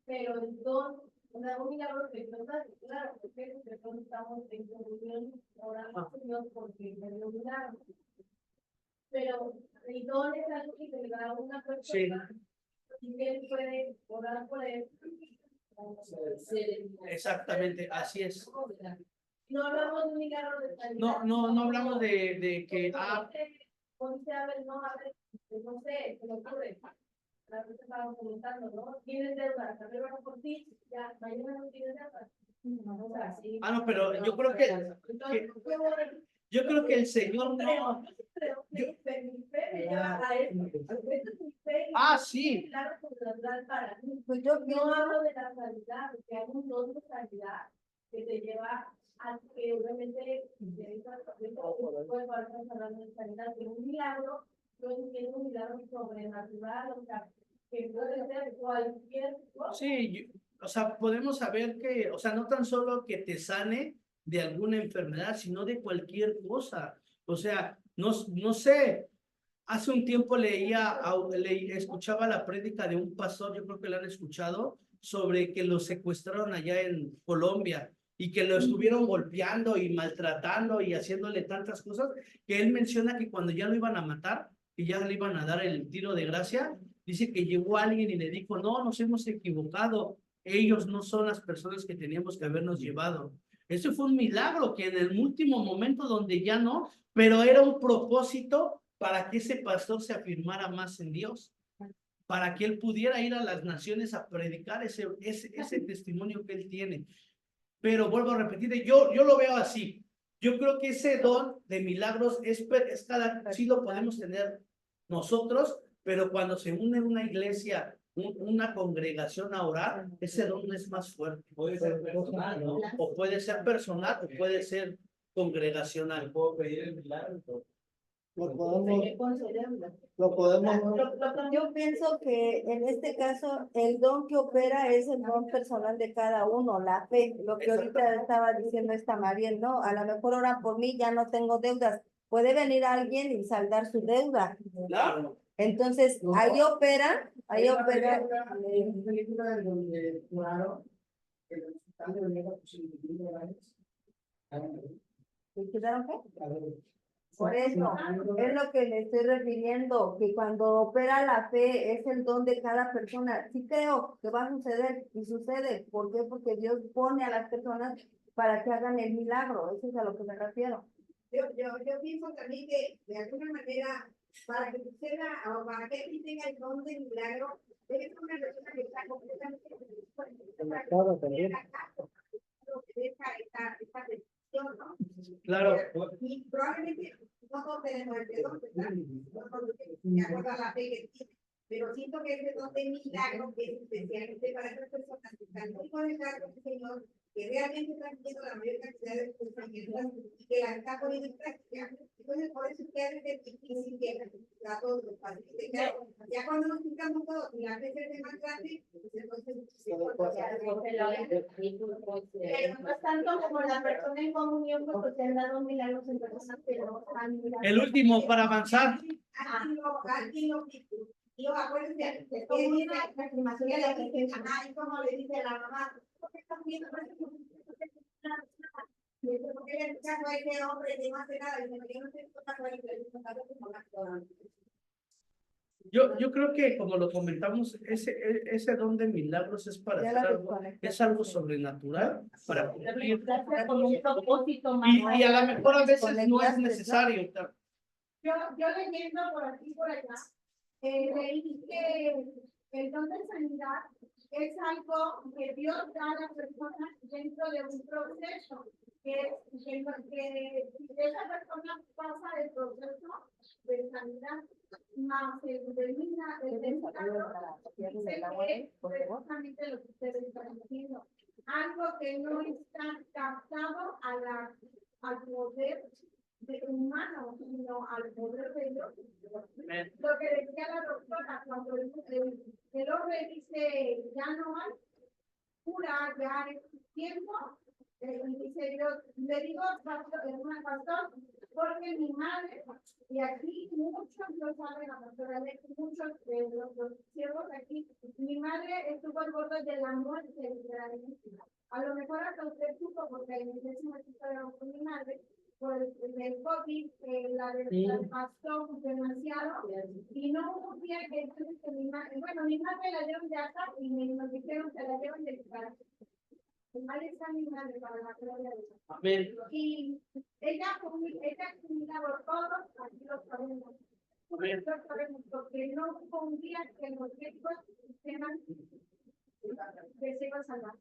pero el don, o sea, un milagro que no está claro, porque nosotros estamos en comunión, orando a Dios porque me dio un milagro. Pero el don es algo que se le da a una persona, y que él puede orar por él. Exactamente, así es. No hablamos de un milagro de sanidad. No hablamos de que no sé, se me ocurre. La vez estábamos comentando, ¿no? Tienes deudas, a ver, vamos por ti, ya, mañana no tienes deudas. no, pero yo creo que el Señor no. Sí. Pues yo No pienso, hablo de la sanidad, porque hay un don de sanidad que te lleva a que obviamente puede parecer hablando de sanidad, pero un milagro, yo entiendo un milagro sobrenatural, o sea, que puede ser cualquier cosa. Sí, o sea, podemos saber que, o sea, no tan solo que te sane de alguna enfermedad, sino de cualquier cosa. O sea, no sé, hace un tiempo escuchaba la prédica de un pastor, yo creo que lo han escuchado, sobre que lo secuestraron allá en Colombia y que lo estuvieron golpeando y maltratando y haciéndole tantas cosas, que él menciona que cuando ya lo iban a matar, que ya le iban a dar el tiro de gracia, dice que llegó alguien y le dijo, no, nos hemos equivocado, ellos no son las personas que teníamos que habernos llevado. Eso fue un milagro que en el último momento donde ya no, pero era un propósito para que ese pastor se afirmara más en Dios, para que él pudiera ir a las naciones a predicar ese testimonio que él tiene. Pero vuelvo a repetir, yo lo veo así. Yo creo que ese don de milagros sí lo podemos tener nosotros, pero cuando se une una iglesia, una congregación a orar, ese don es más fuerte. Puede ser personal, ¿no? O puede ser personal o puede ser congregacional. Puedo pedir el milagro. Lo podemos, yo pienso que en este caso el don que opera es el don personal de cada uno, la fe, lo que ahorita estaba diciendo esta Mariel, ¿no? A lo mejor ora por mí, ya no tengo deudas, puede venir alguien y saldar su deuda. Claro. Entonces, ahí opera. En película donde juraron que el hospital de venir a ¿Y quedaron qué? Por eso, es lo que le estoy refiriendo, que cuando opera la fe es el don de cada persona. Sí creo que va a suceder y sucede. ¿Por qué? Porque Dios pone a las personas para que hagan el milagro. Eso es a lo que me refiero. Yo pienso también que de alguna manera, para que suceda o para que él tenga el don de milagro, debe ser una persona que está completamente Claro, también. lo que deja esta decisión, ¿no? Claro. Y probablemente no todos tenemos el don, ¿verdad? No todos de acuerdo a la fe que tiene. Pero siento que ese don de milagro es especialmente para esas personas que están muy conectadas con el Señor, que realmente están viendo la mayor cantidad de pensamientos y que las están poniendo en práctica. Entonces, por eso es que a veces es difícil que a todos los pacientes. Ya cuando nos fijamos todos y la fe se hace más grande, pues entonces Pero no es tanto como la persona en comunión, porque se han dado milagros en personas que no han mirado. El último para avanzar. Aquí lo y acuérdense, es como una afirmación de la gente, ajá, y como le dice la mamá, ¿por qué están viendo? Porque en el caso de ese hombre que no hace nada, y yo no sé qué pasa, Yo creo que como lo comentamos, ese don de milagros es para hacer algo, es algo sobrenatural para cumplir. Con un propósito Y a lo mejor a veces no es necesario. Yo leyendo por aquí por allá, leí que el don de sanidad es algo que Dios da a las personas dentro de un proceso, que esa persona pasa el proceso de sanidad, más el determina el precisamente lo que ustedes están diciendo, algo que no está captado al poder de humano, sino al poder de Dios. Lo que decía la doctora, cuando el hombre dice, ya no hay cura, ya es tiempo, dice Dios, le digo, pastor, porque mi madre, y aquí muchos lo saben, la pastora, muchos de los siervos aquí, mi madre estuvo al borde de la muerte, literalmente. A lo mejor hasta usted supo, porque en el décimo episodio con mi madre, por el COVID, la del pastor demasiado, y no hubo día que entonces que mi madre la dieron de acá y nos dijeron que la dieron de acá. Mi madre está mi madre para la gloria de Dios. Amén. Y ella ha comunicado todos, aquí lo sabemos. Amén. Lo sabemos, porque no hubo un día que los médicos dijeran que se iba a salvar.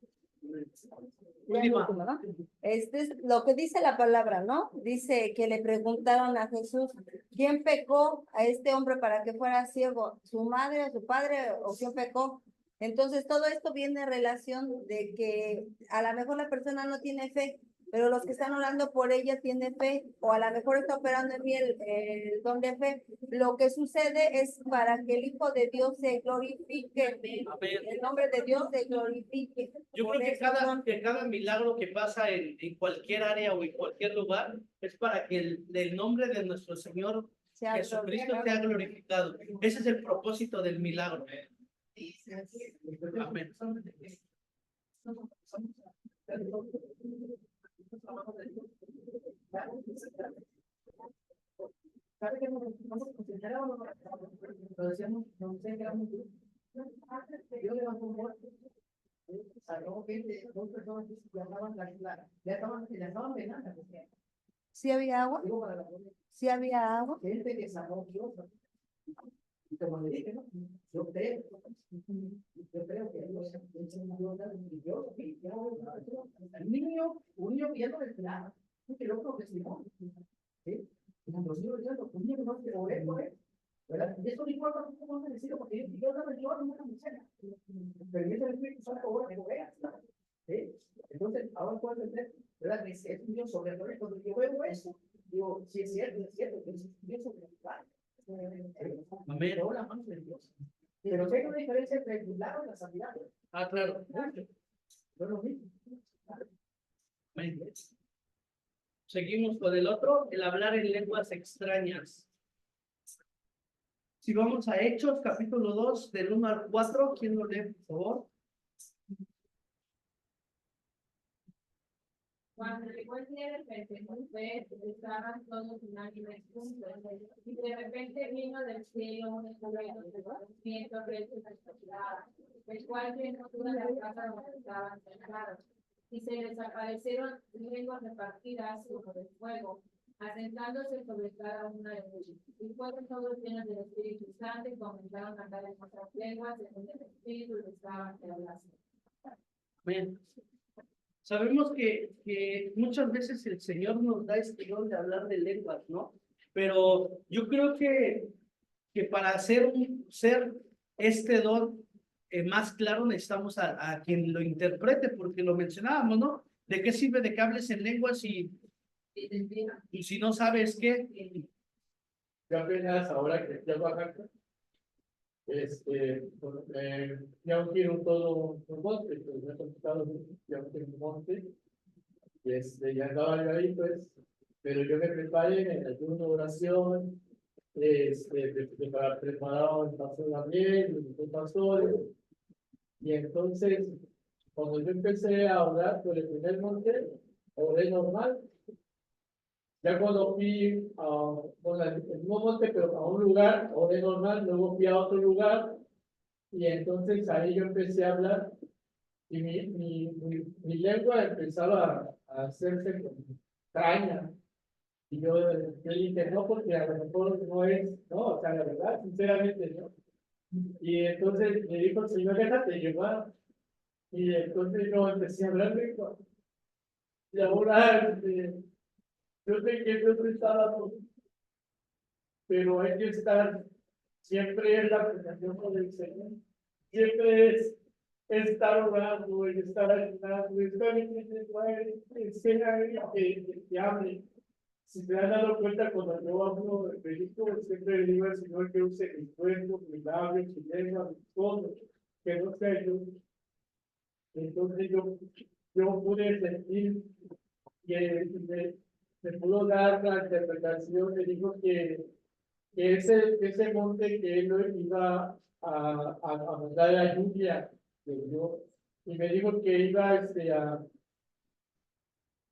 Este es lo que dice la palabra, ¿no? Dice que le preguntaron a Jesús, ¿quién pecó a este hombre para que fuera ciego? ¿Su madre, su padre o quién pecó? Entonces, todo esto viene en relación de que a lo mejor la persona no tiene fe, pero los que están orando por ella tienen fe, o a lo mejor está operando en mí el don de fe. Lo que sucede es para que el Hijo de Dios se glorifique, Amén. el nombre de Dios se glorifique. Yo Por creo que eso cada milagro que pasa en cualquier área o en cualquier lugar es para que el nombre de nuestro Señor sea Jesucristo glorificado. sea glorificado. Ese es el propósito del milagro. Amén. ¿Sabe que nos concentrábamos? Lo decíamos, no sé, que éramos yo levanto un muerto. Salió gente, dos personas que llamaban ya estaban penando. ¿Sí había agua? Digo, para la pobre ¿Sí había agua? gente que sanó Dios. Y como le dije, ¿no? Yo creo que Dios es un Dios maravilloso, que un niño pidiendo el plan, que lo profesionó. ¿Sí? Cuando los niños diciendo, un niño no quiere orar por él. ¿Verdad? Y eso no importa cómo se decide, porque yo no me funciona. Pero yo el Espíritu Santo ahora que lo veas. ¿Sí? Entonces, ahora puedo entender, ¿verdad? Que es un Dios sobrenatural. Cuando yo veo eso, digo, sí es cierto, que es un Dios sobrenatural. Amén. Toda la mano de Dios. Pero sé que hay una diferencia entre el milagro y la sanidad. Ah, claro. No es lo mismo. Amén. Seguimos con el otro, el hablar en lenguas extrañas. Si vamos a Hechos, capítulo 2, del 1 al 4, ¿quién lo lee, por favor? Cuando llegó el día del Pentecostés, estaban todos unánimes juntos, y de repente vino del cielo un estruendo de viento recio y soplaba, el cual llenó toda la casa donde estaban sentados, y se les aparecieron lenguas repartidas como de fuego, asentándose sobre cada una de ellos. Y fueron todos llenos del Espíritu Santo y comenzaron a hablar en otras lenguas, según el Espíritu les daba que hablasen. Amén. Sabemos que muchas veces el Señor nos da este don de hablar de lenguas, ¿no? Pero yo creo que para ser este don más claro necesitamos a quien lo interprete, porque lo mencionábamos, ¿no? ¿De qué sirve de que hables en lenguas y si no sabes qué? Yo apenas ahora que fui a Oaxaca, ya quiero todo un monte, pues me he contado, ya quiero un monte, y ya andaba yo ahí, pues, pero yo me preparé en ayuno, oración, preparado el paso de la miel, el pastor, y entonces, cuando yo empecé a orar por el primer monte, oré normal. Ya cuando fui a el mismo monte, pero a un lugar, oré normal, luego fui a otro lugar, y entonces ahí yo empecé a hablar, y mi lengua empezaba a hacerse extraña. Y yo dije, no, porque a lo mejor no es, no, o sea, la verdad, sinceramente, no. Y entonces me dijo el Señor, déjate llevar. Y entonces yo empecé a hablar lengua. Y ahora, yo sé que Dios estaba, pero hay que estar, siempre es la presentación con el Señor, siempre es estar orando, y estar ayunando, estar que hable. Si se han dado cuenta, cuando yo hablo de Cristo, siempre le digo al Señor que use mi cuerpo, mis labios, mi lengua, mi todo, que no sea yo. Entonces yo pude sentir que me pudo dar la interpretación, me dijo que ese monte que él iba a mandar la lluvia de Dios, y me dijo que iba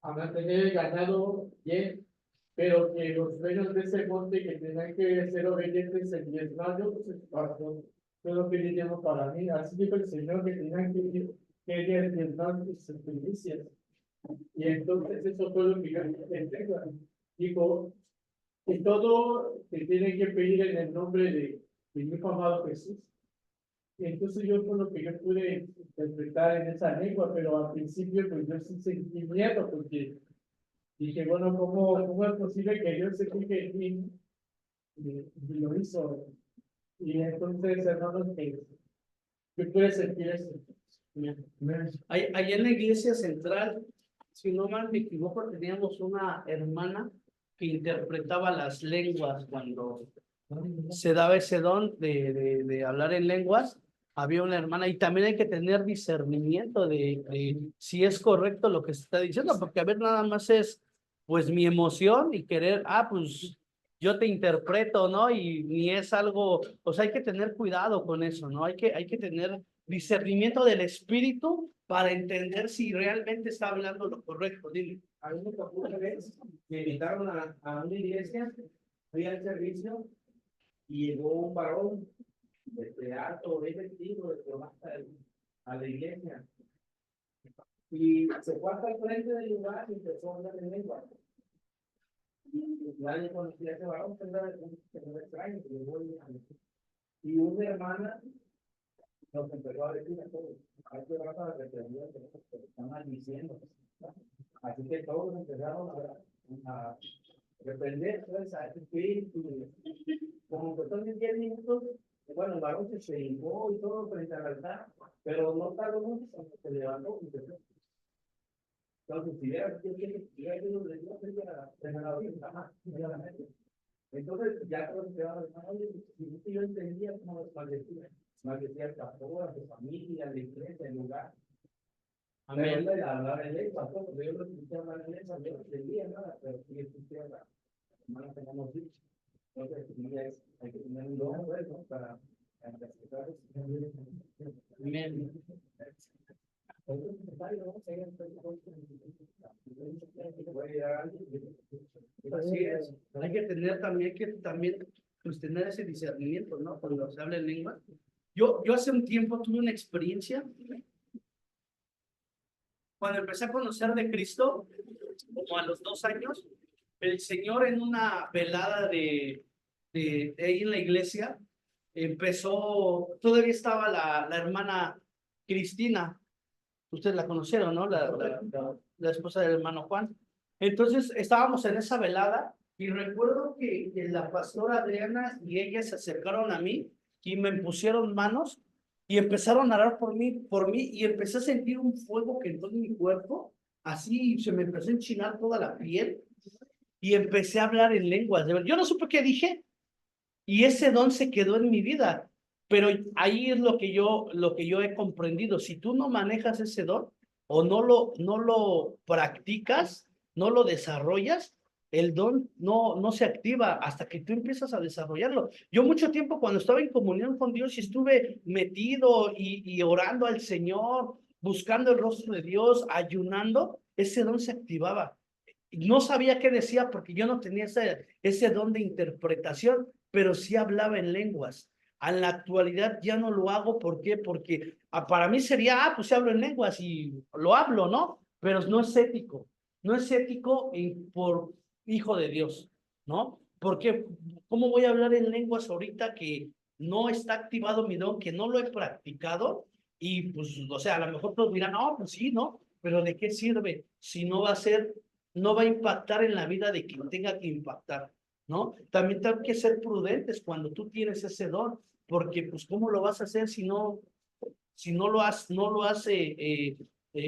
a mantener el ganado bien, pero que los dueños de ese monte que tenían que ser obedientes en diezmado, fue lo que le llamó para mí. Así dijo el Señor que tenían que diezmar sus primicias. Y entonces eso fue lo que yo entendí. Dijo, y todo se tiene que pedir en el nombre de mi hijo amado Jesús. Y entonces yo fue lo que yo pude interpretar en esa lengua, pero al principio pues yo sí sentí miedo porque dije, bueno, ¿cómo es posible que Dios se fije en mí? Y lo hizo. Y entonces, hermanos, ¿Qué puede sentir eso? Ahí en la iglesia central, si no mal me equivoco, teníamos una hermana que interpretaba las lenguas cuando se daba ese don de hablar en lenguas. Había una hermana y también hay que tener discernimiento de si es correcto lo que se está diciendo, porque a ver, nada más es pues mi emoción y querer, pues yo te interpreto, ¿no? Y ni es algo, o sea, hay que tener cuidado con eso, ¿no? Hay que tener discernimiento del espíritu para entender si realmente está hablando lo correcto. Dile. A mí me tocó una vez, me invitaron a una iglesia, fui al servicio y llegó un varón de alto, de vestido, de corbata a la iglesia. Y se fue hasta el frente del lugar y empezó a hablar en lengua. Y nadie conocía a ese varón, que no extraño, y una hermana nos empezó a decir a todos, hay que hablar para reprender que están maldiciendo. Así que todos empezaron a reprender pues, a ese espíritu. Como que son 10 minutos, bueno, el varón se hincó y todo frente al altar, pero no tardó mucho cuando se levantó y empezó. Entonces, si hubiera sido de Dios, entonces, ya todos se quedaron, oye, si yo entendía cómo los maldecía el pastor, a su familia, la iglesia, el lugar. Amén. Pero él hablaba en lengua, porque yo lo escuché hablar en lengua, yo no entendía nada, pero sí escuché a la hermana que hemos dicho. Entonces, hay que tener un don, pues, ¿no? Para interpretar eso. Amén. Así es. Hay que tener también pues tener ese discernimiento, ¿no? Cuando se habla en lengua. Yo hace un tiempo tuve una experiencia cuando empecé a conocer de Cristo, como a los 2 años, el Señor en una velada de ahí en la iglesia empezó, todavía estaba la hermana Cristina. Ustedes la conocieron, ¿no? La esposa del hermano Juan. Entonces estábamos en esa velada y recuerdo que la pastora Adriana y ella se acercaron a mí y me pusieron manos y empezaron a orar por mí y empecé a sentir un fuego que entró en mi cuerpo, así se me empezó a enchinar toda la piel y empecé a hablar en lenguas. Yo no supe qué dije y ese don se quedó en mi vida. Pero ahí es lo que yo he comprendido. Si tú no manejas ese don o no lo practicas, no lo desarrollas, el don no se activa hasta que tú empiezas a desarrollarlo. Yo mucho tiempo cuando estaba en comunión con Dios y estuve metido y orando al Señor, buscando el rostro de Dios, ayunando, ese don se activaba. No sabía qué decía porque yo no tenía ese don de interpretación, pero sí hablaba en lenguas. En la actualidad ya no lo hago, ¿por qué? Porque para mí sería, pues hablo en lenguas y lo hablo, ¿no? Pero no es ético, no es ético por hijo de Dios, ¿no? Porque, ¿cómo voy a hablar en lenguas ahorita que no está activado mi don, que no lo he practicado? Y pues, o sea, a lo mejor todos dirán, no, pues sí, ¿no? Pero ¿de qué sirve si no va a impactar en la vida de quien tenga que impactar, ¿no? También tengo que ser prudentes cuando tú tienes ese don, porque pues ¿cómo lo vas a hacer si no lo has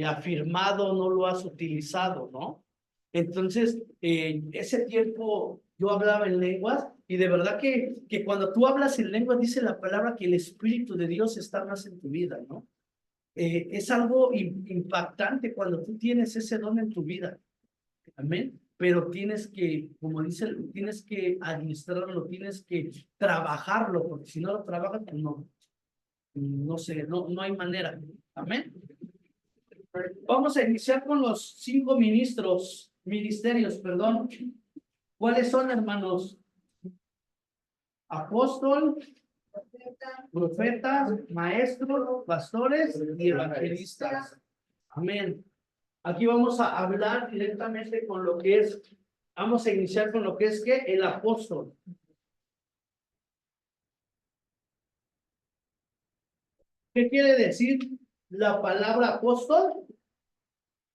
afirmado, no lo has utilizado, ¿no? Entonces, ese tiempo yo hablaba en lenguas y de verdad que cuando tú hablas en lenguas dice la palabra que el Espíritu de Dios está más en tu vida, ¿no? Es algo impactante cuando tú tienes ese don en tu vida. Amén. Pero tienes que, como dice, tienes que administrarlo, tienes que trabajarlo, porque si no lo trabajas, pues no sé, no hay manera. Amén. Vamos a iniciar con los 5 ministerios, perdón. ¿Cuáles son, hermanos? Apóstol, profetas, maestros, pastores y evangelistas. Amén. Aquí vamos a hablar directamente con lo que es, vamos a iniciar con lo que es que el apóstol. ¿Qué quiere decir la palabra apóstol?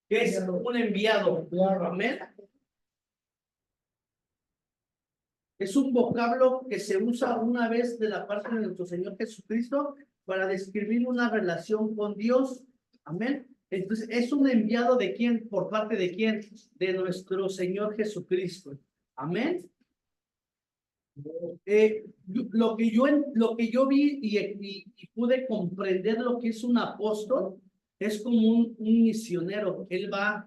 Que es un enviado. Amén. Es un vocablo que se usa una vez de la parte de nuestro Señor Jesucristo para describir una relación con Dios. Amén. Entonces, ¿es un enviado de quién? ¿Por parte de quién? De nuestro Señor Jesucristo. Amén. Lo que yo vi y pude comprender lo que es un apóstol, es como un misionero. Él va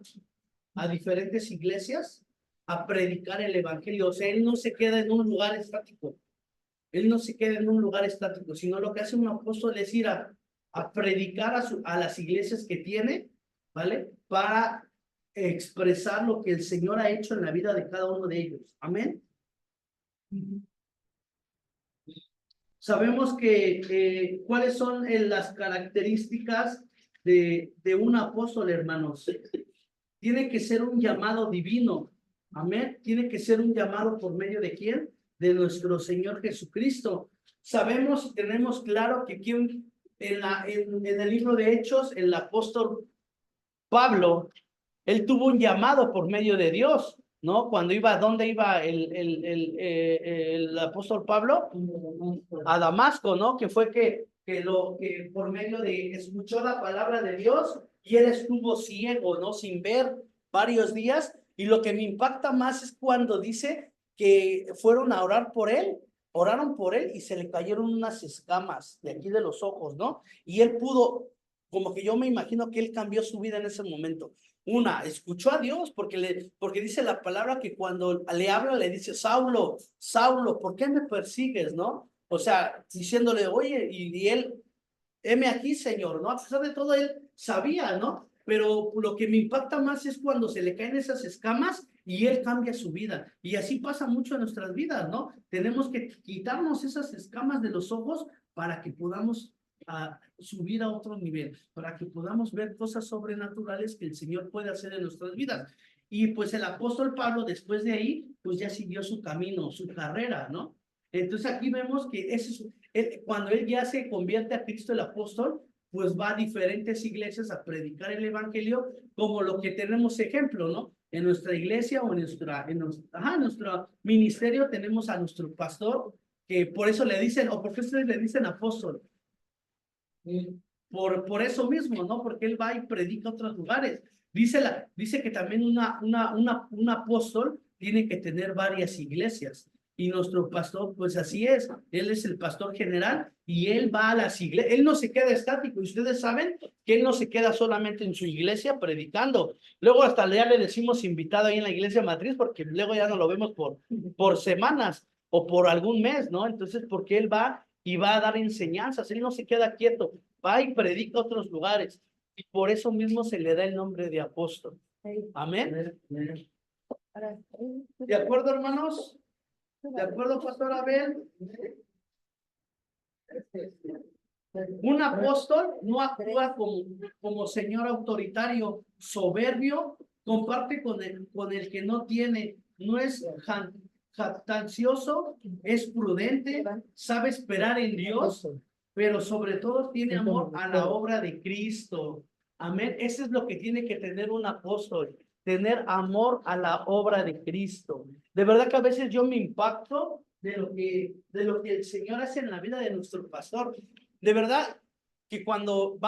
a diferentes iglesias a predicar el evangelio. O sea, él no se queda en un lugar estático. Él no se queda en un lugar estático, sino lo que hace un apóstol es ir a predicar a las iglesias que tiene, ¿vale? Para expresar lo que el Señor ha hecho en la vida de cada uno de ellos. Amén. Sabemos que cuáles son las características de un apóstol, hermanos. Tiene que ser un llamado divino. Amén. Tiene que ser un llamado por medio de quién? De nuestro Señor Jesucristo. Sabemos y tenemos claro que en el libro de Hechos, el apóstol Pablo, él tuvo un llamado por medio de Dios, ¿no? Cuando iba, ¿dónde iba el apóstol Pablo? A Damasco, ¿no? Que fue que por medio de, escuchó la palabra de Dios y él estuvo ciego, ¿no? Sin ver varios días. Y lo que me impacta más es cuando dice que fueron a orar por él, oraron por él y se le cayeron unas escamas de aquí de los ojos, ¿no? Y él pudo, como que yo me imagino que él cambió su vida en ese momento. Una, escuchó a Dios porque dice la palabra que cuando le habla le dice, Saulo, Saulo, ¿por qué me persigues, no? O sea, diciéndole, oye, y él, heme aquí, Señor, ¿no? A pesar de todo, él sabía, ¿no? Pero lo que me impacta más es cuando se le caen esas escamas y él cambia su vida. Y así pasa mucho en nuestras vidas, ¿no? Tenemos que quitarnos esas escamas de los ojos para que podamos subir a otro nivel, para que podamos ver cosas sobrenaturales que el Señor puede hacer en nuestras vidas. Y pues el apóstol Pablo, después de ahí, pues ya siguió su camino, su carrera, ¿no? Entonces aquí vemos que cuando él ya se convierte a Cristo el apóstol, pues va a diferentes iglesias a predicar el evangelio, como lo que tenemos ejemplo, ¿no? En nuestra iglesia o en nuestro ministerio tenemos a nuestro pastor, que por eso le dicen, o porque ustedes le dicen apóstol, por eso mismo, ¿no? Porque él va y predica a otros lugares. Dice que también un apóstol tiene que tener varias iglesias. Y nuestro pastor, pues así es. Él es el pastor general y él va a las iglesias. Él no se queda estático. Y ustedes saben que él no se queda solamente en su iglesia predicando. Luego hasta ya le decimos invitado ahí en la iglesia matriz porque luego ya no lo vemos por semanas o por algún mes, ¿no? Entonces, porque él va y va a dar enseñanzas. Él no se queda quieto. Va y predica a otros lugares. Y por eso mismo se le da el nombre de apóstol. Amén. ¿De acuerdo, hermanos? ¿De acuerdo, pastor Abel? Un apóstol no actúa como señor autoritario, soberbio, comparte con el que no tiene, no es jactancioso, es prudente, sabe esperar en Dios, pero sobre todo tiene amor a la obra de Cristo. Amén. Eso es lo que tiene que tener un apóstol, tener amor a la obra de Cristo. De verdad que a veces yo me impacto de lo que el Señor hace en la vida de nuestro pastor. De verdad que cuando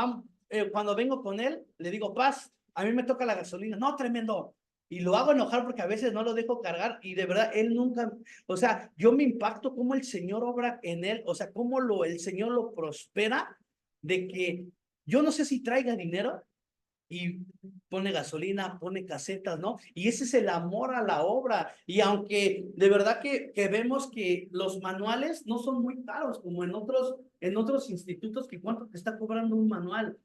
vengo con él, le digo, Paz, a mí me toca la gasolina. No, tremendo. Y lo hago enojar porque a veces no lo dejo cargar y de verdad él nunca, o sea, yo me impacto cómo el Señor obra en él, o sea, cómo el Señor lo prospera, de que yo no sé si traiga dinero y pone gasolina, pone casetas, ¿no? Y ese es el amor a la obra. Y aunque de verdad que vemos que los manuales no son muy caros, como en otros institutos, que cuánto te está cobrando un manual,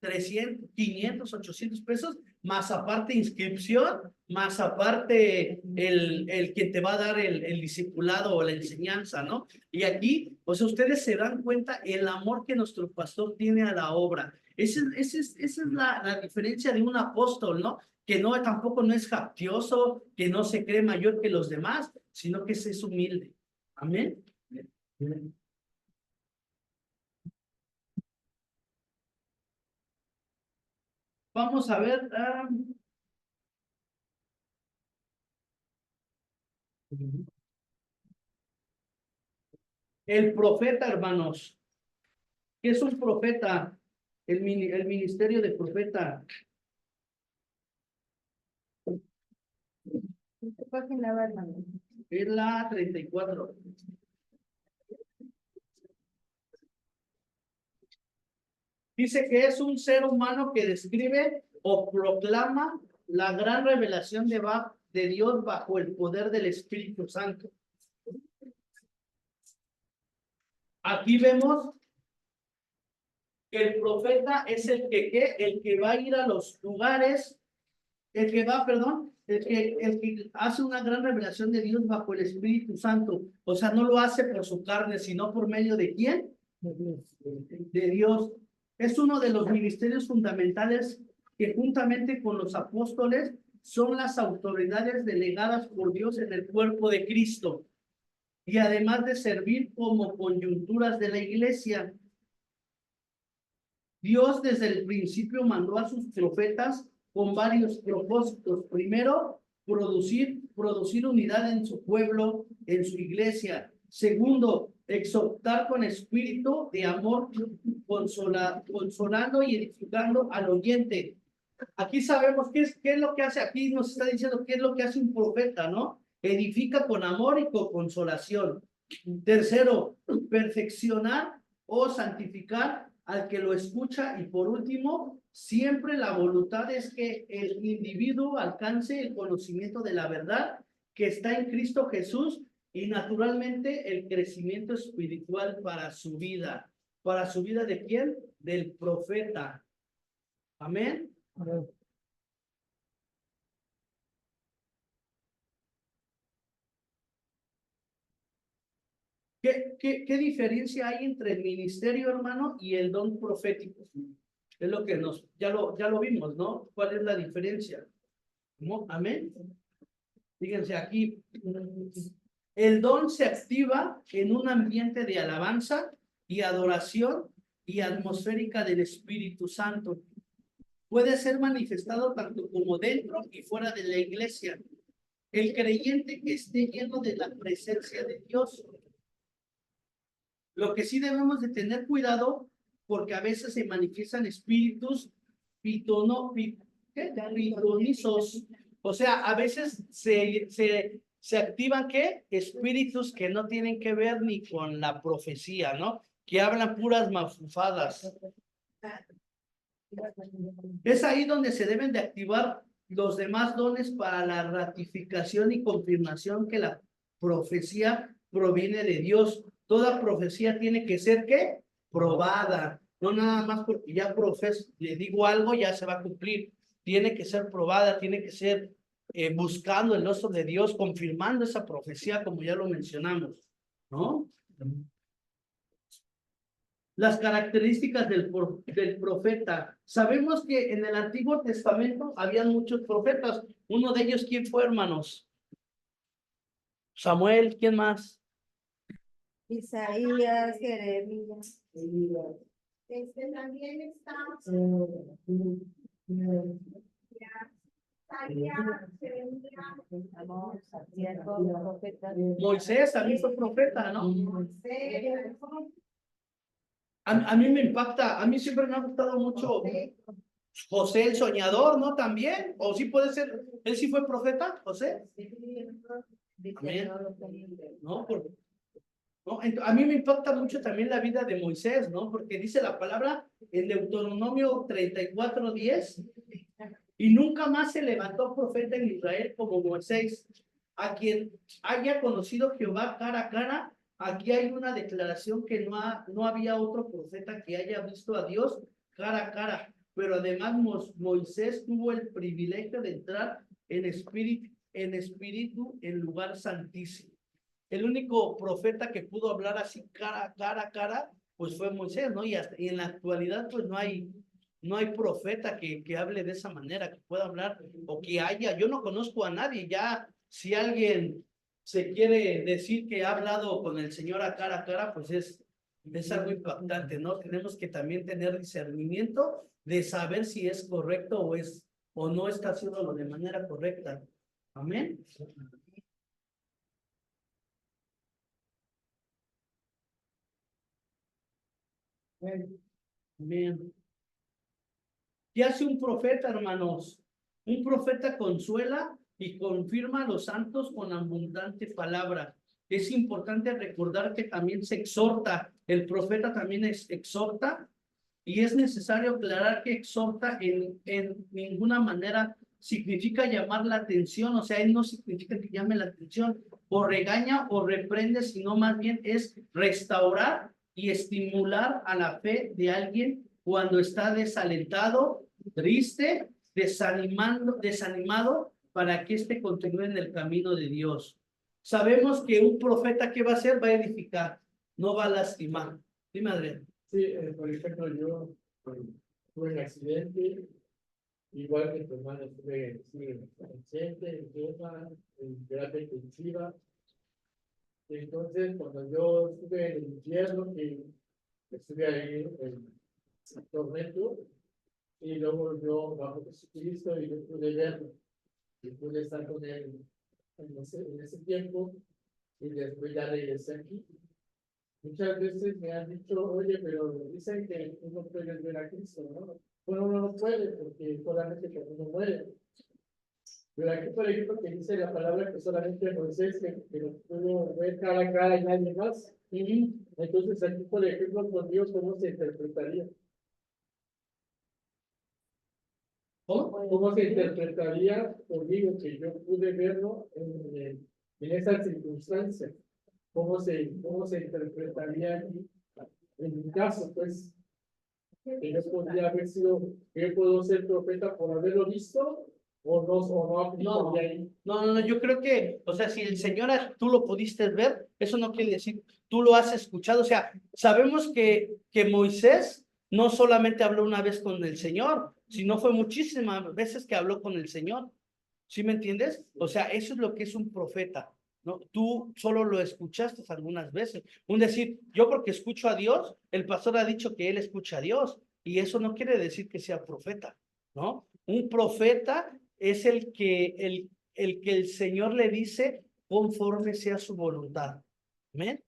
300, 500, 800 pesos, más aparte inscripción, más aparte el que te va a dar el discipulado o la enseñanza, ¿no? Y aquí, pues ustedes se dan cuenta el amor que nuestro pastor tiene a la obra. Esa es la diferencia de un apóstol, ¿no? Que tampoco no es jactioso, que no se cree mayor que los demás, sino que es humilde. Amén. Vamos a ver. El profeta, hermanos. ¿Qué es un profeta? El ministerio de profeta. ¿En qué página va, hermano? Es la 34. Dice que es un ser humano que describe o proclama la gran revelación de Dios bajo el poder del Espíritu Santo. Aquí vemos que el profeta es el que va a ir a los lugares, el que hace una gran revelación de Dios bajo el Espíritu Santo. O sea, no lo hace por su carne, sino por medio de ¿quién? De Dios. Es uno de los ministerios fundamentales que juntamente con los apóstoles son las autoridades delegadas por Dios en el cuerpo de Cristo. Y además de servir como coyunturas de la iglesia, Dios desde el principio mandó a sus profetas con varios propósitos. Primero, producir unidad en su pueblo, en su iglesia. Segundo, exhortar con espíritu de amor, consolando y edificando al oyente. Aquí sabemos qué es lo que hace, aquí nos está diciendo qué es lo que hace un profeta, ¿no? Edifica con amor y con consolación. Tercero, perfeccionar o santificar al que lo escucha. Y por último, siempre la voluntad es que el individuo alcance el conocimiento de la verdad que está en Cristo Jesús y naturalmente el crecimiento espiritual para su vida. ¿Para su vida de quién? Del profeta. Amén. ¿Qué diferencia hay entre el ministerio, hermano, y el don profético? Es lo que ya lo vimos, ¿no? ¿Cuál es la diferencia? ¿No? Amén. Fíjense aquí, el don se activa en un ambiente de alabanza y adoración y atmosférica del Espíritu Santo. Puede ser manifestado tanto como dentro y fuera de la iglesia. El creyente que esté lleno de la presencia de Dios. Lo que sí debemos de tener cuidado, porque a veces se manifiestan espíritus pitonizos. O sea, a veces se activan, ¿qué? Espíritus que no tienen que ver ni con la profecía, ¿no? Que hablan puras mafufadas. Es ahí donde se deben de activar los demás dones para la ratificación y confirmación que la profecía proviene de Dios. Toda profecía tiene que ser, ¿qué? Probada. No nada más porque ya le digo algo, ya se va a cumplir. Tiene que ser probada, tiene que ser buscando el rostro de Dios, confirmando esa profecía, como ya lo mencionamos, ¿no? Las características del profeta. Sabemos que en el Antiguo Testamento había muchos profetas. Uno de ellos, ¿quién fue, hermanos? Samuel, ¿quién más? Isaías, Jeremías. También está Moisés también fue profeta, ¿no? A mí me impacta, a mí siempre me ha gustado mucho José el soñador, ¿no? También, o sí puede ser, él sí fue profeta, José. Amén. No, no, a mí me impacta mucho también la vida de Moisés, ¿no? Porque dice la palabra en Deuteronomio 34:10, y nunca más se levantó profeta en Israel como Moisés, a quien haya conocido Jehová cara a cara. Aquí hay una declaración que no había otro profeta que haya visto a Dios cara a cara, pero además Moisés tuvo el privilegio de entrar en espíritu en lugar santísimo. El único profeta que pudo hablar así cara a cara, pues fue Moisés, ¿no? Y en la actualidad, pues no hay profeta que hable de esa manera, que pueda hablar, o que yo no conozco a nadie. Ya si alguien se quiere decir que ha hablado con el Señor a cara, pues es algo impactante, ¿no? Tenemos que también tener discernimiento de saber si es correcto o no está haciéndolo de manera correcta. Amén. Bien. ¿Qué hace un profeta, hermanos? Un profeta consuela y confirma a los santos con abundante palabra. Es importante recordar que también se exhorta. El profeta también exhorta, y es necesario aclarar que exhorta en ninguna manera significa llamar la atención, o sea, él no significa que llame la atención, o regaña o reprende, sino más bien es restaurar y estimular a la fe de alguien cuando está desalentado, triste, desanimado, para que éste continúe en el camino de Dios. Sabemos que un profeta, ¿qué va a hacer? Va a edificar, no va a lastimar. Dime, Adrián. Sí, por ejemplo, yo tuve un accidente, igual que tu hermano, estuve en accidente, en coma, en terapia intensiva. Entonces, cuando yo estuve en el infierno, que estuve ahí en el tormento, y luego yo bajo Jesucristo y yo pude verlo, y pude estar con él en ese tiempo, y después ya regresé aquí. Muchas veces me han dicho, oye, pero dicen que tú no puedes ver a Cristo, ¿no? Bueno, uno no puede, porque solamente cuando uno muere. Pero aquí, por ejemplo, que dice la palabra que solamente Moisés, que lo pudo ver cara a cara y nadie más. Entonces, aquí, por ejemplo, con Dios, ¿cómo se interpretaría? ¿Cómo se interpretaría conmigo que yo pude verlo en esas circunstancias? ¿Cómo se interpretaría aquí? En mi caso, pues, que yo podría haber sido, que yo puedo ser profeta por haberlo visto, o no ahí. No, yo creo que, o sea, si el Señor tú lo pudiste ver, eso no quiere decir tú lo has escuchado. O sea, sabemos que Moisés no solamente habló una vez con el Señor, sino fue muchísimas veces que habló con el Señor. ¿Sí me entiendes? O sea, eso es lo que es un profeta, ¿no? Tú solo lo escuchaste algunas veces. Un decir, yo porque escucho a Dios, el pastor ha dicho que él escucha a Dios, y eso no quiere decir que sea profeta, ¿no? Un profeta es el que el Señor le dice conforme sea su voluntad. ¿Amén?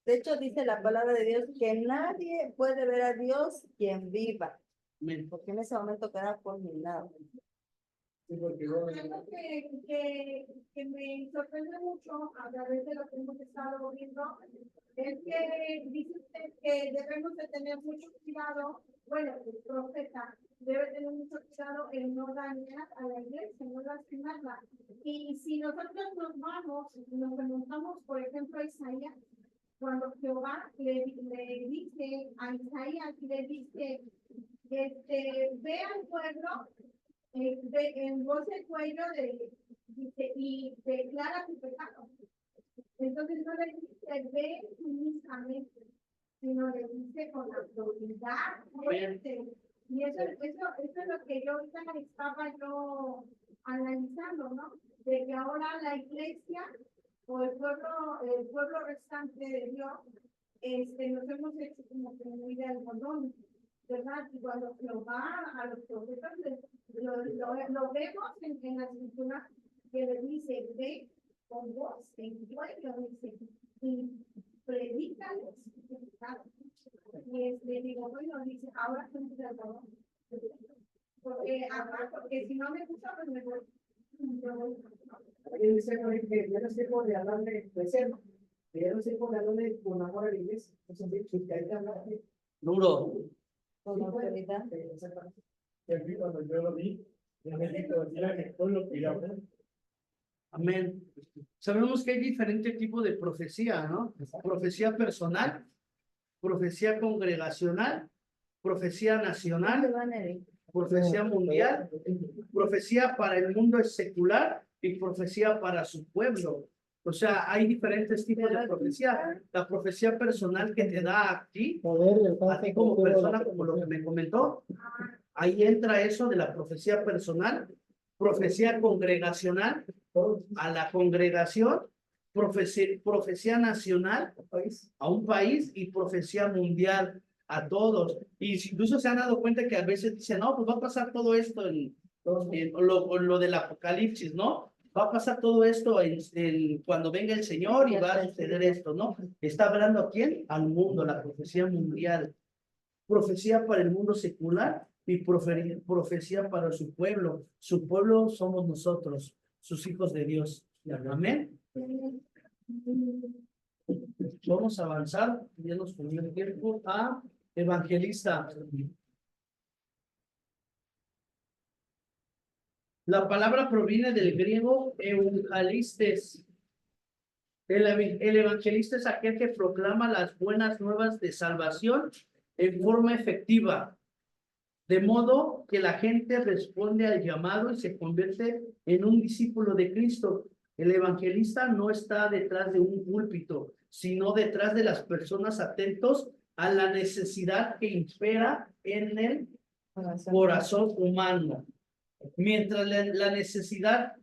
De hecho, dice la palabra de Dios que nadie puede ver a Dios quien viva, Amén. porque en ese momento queda fulminado. Sí, porque Algo que me sorprende mucho a través de lo que hemos estado viendo es que dice usted que debemos de tener mucho cuidado, bueno, el profeta debe tener mucho cuidado en no dañar a la iglesia, no lastimarla. Y si nosotros nos remontamos, por ejemplo, a Isaías, cuando Jehová le dice a Isaías, le dice, ve al pueblo, en voz el cuello dice, y declara tu pecado. Entonces no le dice, ve únicamente, sino le dice con autoridad fuerte. Y eso es lo que yo ahorita estaba analizando, ¿no? De que ahora la iglesia o el pueblo restante de Dios, nos hemos hecho como que muy de algodón, ¿verdad? Y cuando Jehová a los profetas lo vemos en la escritura que le dice, ve con voz en cuello, dice, y predícales su pecado. Y digo, bueno, dice, ahora son de algodón. Porque si no me gusta, pues me voy. Dice que ya no es tiempo de hablarle de ser, que ya no es tiempo de hablarle con amor a la iglesia. Entonces, que hay que hablar Duro. Con autoridad. Y aquí cuando yo lo vi, ya me dijo, mira que fue lo que yo hablé. Amén. Sabemos que hay diferentes tipos de profecía, ¿no? Profecía personal, profecía congregacional, profecía nacional, profecía mundial, profecía para el mundo secular y profecía para su pueblo. O sea, hay diferentes tipos de profecía. La profecía personal que te da a ti como persona, como lo que me comentó, ahí entra eso de la profecía personal, profecía congregacional, a la congregación, profecía nacional a un país y profecía mundial a todos. Y incluso se han dado cuenta que a veces dicen, no, pues va a pasar todo esto en lo del Apocalipsis, ¿no? Va a pasar todo esto cuando venga el Señor y va a suceder esto, ¿no? Está hablando a quién? Al mundo, la profecía mundial. profecía para el mundo secular y profecía para su pueblo. Su pueblo somos nosotros, sus hijos de Dios. Amén. Vamos a avanzar, ya nos ponía el tiempo, a evangelista. La palabra proviene del griego evangelistes. El evangelista es aquel que proclama las buenas nuevas de salvación en forma efectiva, de modo que la gente responde al llamado y se convierte en un discípulo de Cristo. El evangelista no está detrás de un púlpito, sino detrás de las personas atentos a la necesidad que impera en el corazón humano. Mientras la necesidad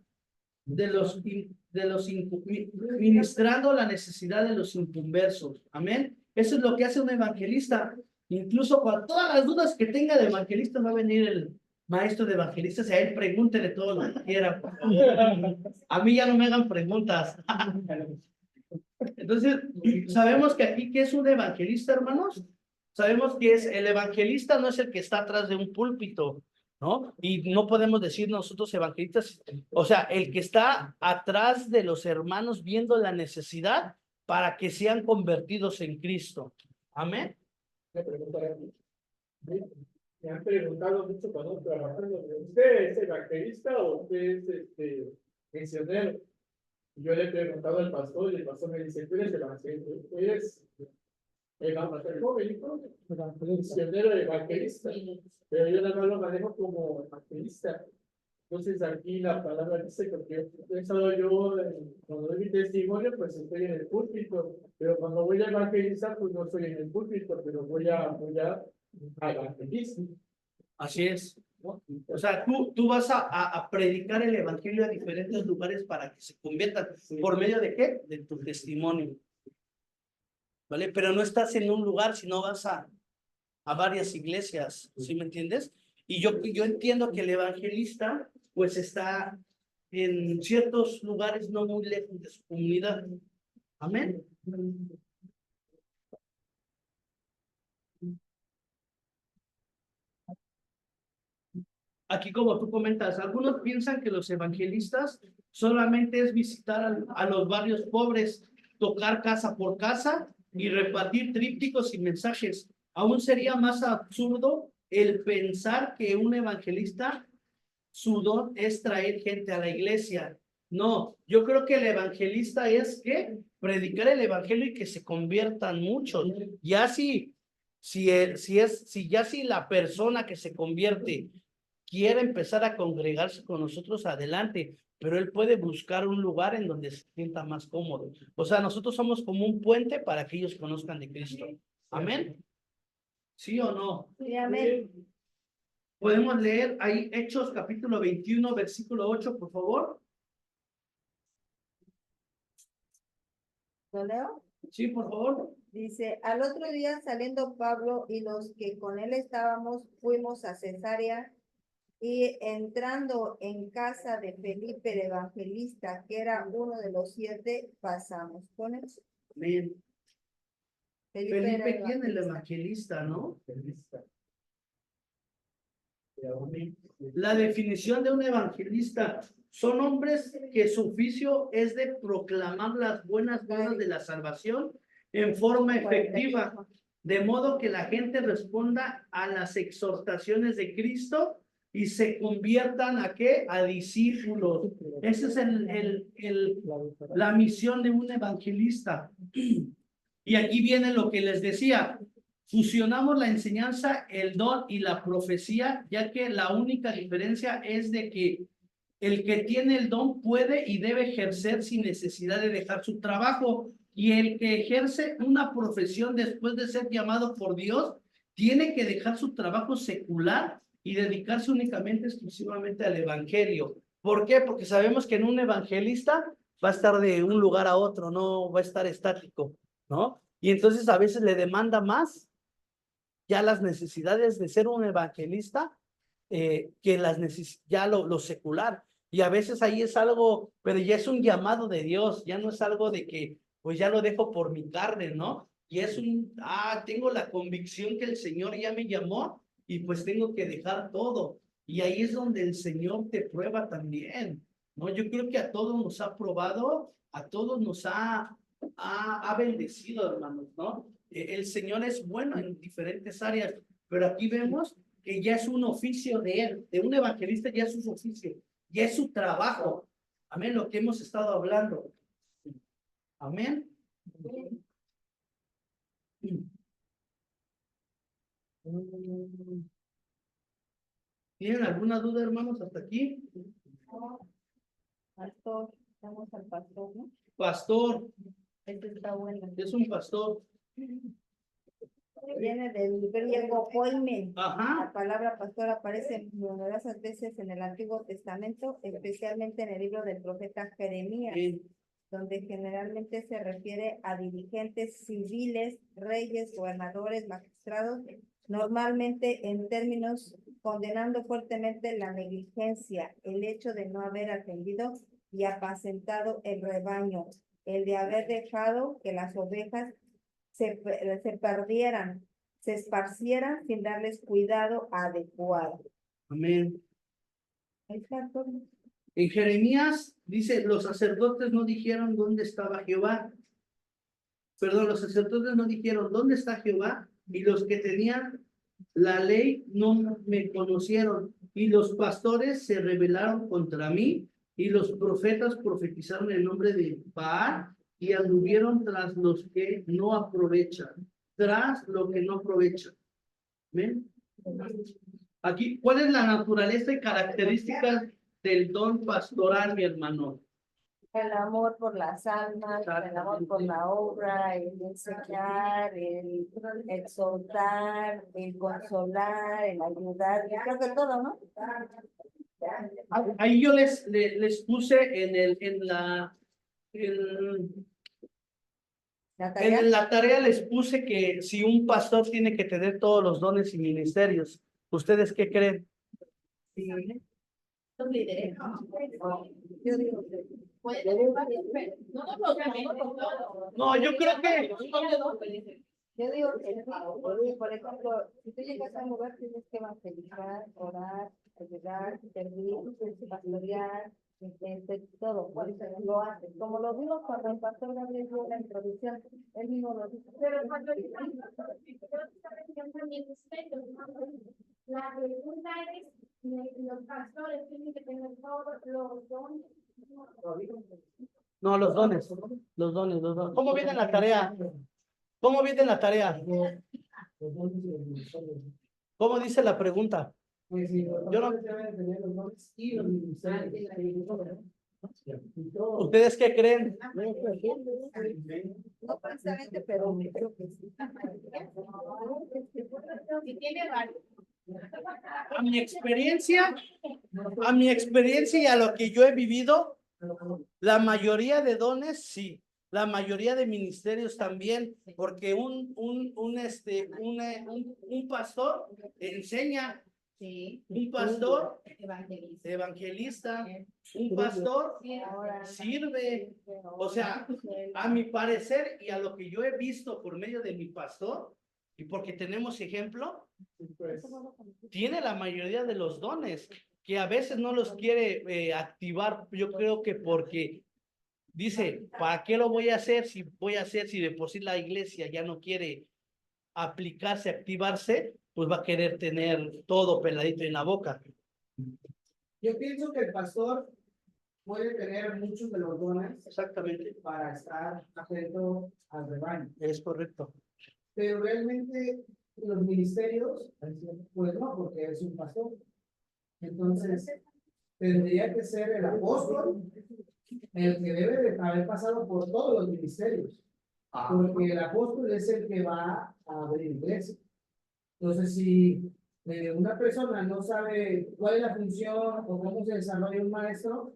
ministrando la necesidad de los inconversos. Amén. Eso es lo que hace un evangelista. Incluso con todas las dudas que tenga de evangelista, va a venir el maestro de evangelistas y a él pregúntele todo lo que quiera. A mí ya no me hagan preguntas. Entonces, sabemos que aquí, ¿qué es un evangelista, hermanos? Sabemos que es el evangelista, no es el que está atrás de un púlpito, ¿no? Y no podemos decir nosotros evangelistas, o sea, el que está atrás de los hermanos viendo la necesidad para que sean convertidos en Cristo. Amén. Me han preguntado mucho cuando trabajando, ¿usted es evangelista o usted es misionero? Y yo le he preguntado al pastor y el pastor me dice, tú eres evangelista, tú eres misionero evangelista, pero yo nada más lo manejo como evangelista. Entonces aquí la palabra dice, porque he estado yo, cuando doy mi testimonio, pues estoy en el púlpito, pero cuando voy a evangelizar, pues no estoy en el púlpito, pero voy a evangelizar. Así es. O sea, tú vas a predicar el evangelio a diferentes lugares para que se conviertan. ¿Por medio de qué? De tu testimonio. ¿Vale? Pero no estás en un lugar, sino vas a varias iglesias. ¿Sí me entiendes? Y yo entiendo que el evangelista pues está en ciertos lugares no muy lejos de su comunidad. Amén. Aquí, como tú comentas, algunos piensan que los evangelistas solamente es visitar a los barrios pobres, tocar casa por casa y repartir trípticos y mensajes. Aún sería más absurdo el pensar que un evangelista, su don es traer gente a la iglesia. No, yo creo que el evangelista es que predicar el evangelio y que se conviertan muchos. Ya si la persona que se convierte quiere empezar a congregarse con nosotros, adelante, pero él puede buscar un lugar en donde se sienta más cómodo. O sea, nosotros somos como un puente para que ellos conozcan de Cristo. Amén. ¿Sí o no? Sí, amén. Podemos leer ahí Hechos capítulo 21, versículo 8, por favor. ¿Lo leo? Sí, por favor. Dice, al otro día saliendo Pablo y los que con él estábamos, fuimos a Cesarea y entrando en casa de Felipe el evangelista, que era uno de los 7, pasamos con él. Amén. Felipe era Felipe, ¿quién? El evangelista, ¿no? La definición de un evangelista: son hombres que su oficio es de proclamar las buenas nuevas de la salvación en forma efectiva, de modo que la gente responda a las exhortaciones de Cristo y se conviertan ¿a qué? A discípulos. Esa es la misión de un evangelista. Y aquí viene lo que les decía. Fusionamos la enseñanza, el don y la profecía, ya que la única diferencia es de que el que tiene el don puede y debe ejercer sin necesidad de dejar su trabajo, y el que ejerce una profesión después de ser llamado por Dios tiene que dejar su trabajo secular y dedicarse únicamente, exclusivamente al evangelio. ¿Por qué? Porque sabemos que en un evangelista va a estar de un lugar a otro, no va a estar estático, ¿no? Y entonces a veces le demanda más ya las necesidades de ser un evangelista que ya lo secular. Y a veces ahí es algo, pero ya es un llamado de Dios, ya no es algo de que pues ya lo dejo por mi carne, ¿no? y es tengo la convicción que el Señor ya me llamó y pues tengo que dejar todo. Y ahí es donde el Señor te prueba también, ¿no? Yo creo que a todos nos ha probado, a todos nos ha bendecido, hermanos, ¿no? El Señor es bueno en diferentes áreas, pero aquí vemos que ya es un oficio de Él, de un evangelista ya es su oficio, ya es su trabajo. Amén, lo que hemos estado hablando. Amén. ¿Tienen alguna duda, hermanos, hasta aquí? Pastor, estamos al pastor, ¿no? Pastor, Este está bueno. es un pastor. Viene del griego oime. Ajá. La palabra pastor aparece numerosas veces en el Antiguo Testamento, especialmente en el libro del profeta Jeremías, donde generalmente se refiere a dirigentes civiles, reyes, gobernadores, magistrados, normalmente en términos condenando fuertemente la negligencia, el hecho de no haber atendido y apacentado el rebaño, el de haber dejado que las ovejas se perdieran, se esparcieran sin darles cuidado adecuado. Amén. Exacto. En Jeremías dice, los sacerdotes no dijeron dónde estaba Jehová. Perdón, los sacerdotes no dijeron dónde está Jehová, y los que tenían la ley no me conocieron, y los pastores se rebelaron contra mí, y los profetas profetizaron en el nombre de Baal, y anduvieron tras los que no aprovechan, tras lo que no aprovechan. ¿Ven? Aquí, ¿cuál es la naturaleza y características del don pastoral, mi hermano? El amor por las almas, el amor por la obra, el enseñar, el exhortar, el consolar, el ayudar, yo creo que todo, ¿no? Ahí yo les puse en la tarea les puse que si un pastor tiene que tener todos los dones y ministerios. ¿Ustedes qué creen? Yo digo que No, yo creo que Yo digo que sí, por ejemplo, si tú llegas a un lugar tienes que evangelizar, orar, ayudar, servir, pastorear, todo, por eso lo haces. Como lo digo cuando el pastor Gabriel dio la introducción, él mismo lo dijo. Pero cuando la pregunta es, los pastores tienen que tener todos los dones. no, los dones. ¿Cómo viene la tarea? ¿Cómo viene la tarea? ¿Cómo dice la pregunta? Yo no- ¿Ustedes qué creen? No precisamente, pero creo que sí. Si tiene varios. A mi experiencia y a lo que yo he vivido, la mayoría de dones sí, la mayoría de ministerios también, porque un pastor enseña, Sí. un pastor Evangelista. evangelista, un pastor sirve. O sea, a mi parecer y a lo que yo he visto por medio de mi pastor, y porque tenemos ejemplo, tiene la mayoría de los dones, que a veces no los quiere activar, yo creo que porque dice, ¿para qué lo voy a hacer si de por sí la iglesia ya no quiere aplicarse, activarse? Pues va a querer tener todo peladito en la boca. Yo pienso que el pastor puede tener muchos de los dones Exactamente, para estar atento al rebaño, es correcto. pero realmente los ministerios, pues no, porque es un pastor. Entonces, tendría que ser el apóstol el que debe de haber pasado por todos los ministerios, porque el apóstol es el que va a abrir iglesia. Entonces, si una persona no sabe cuál es la función o cómo se desarrolla un maestro,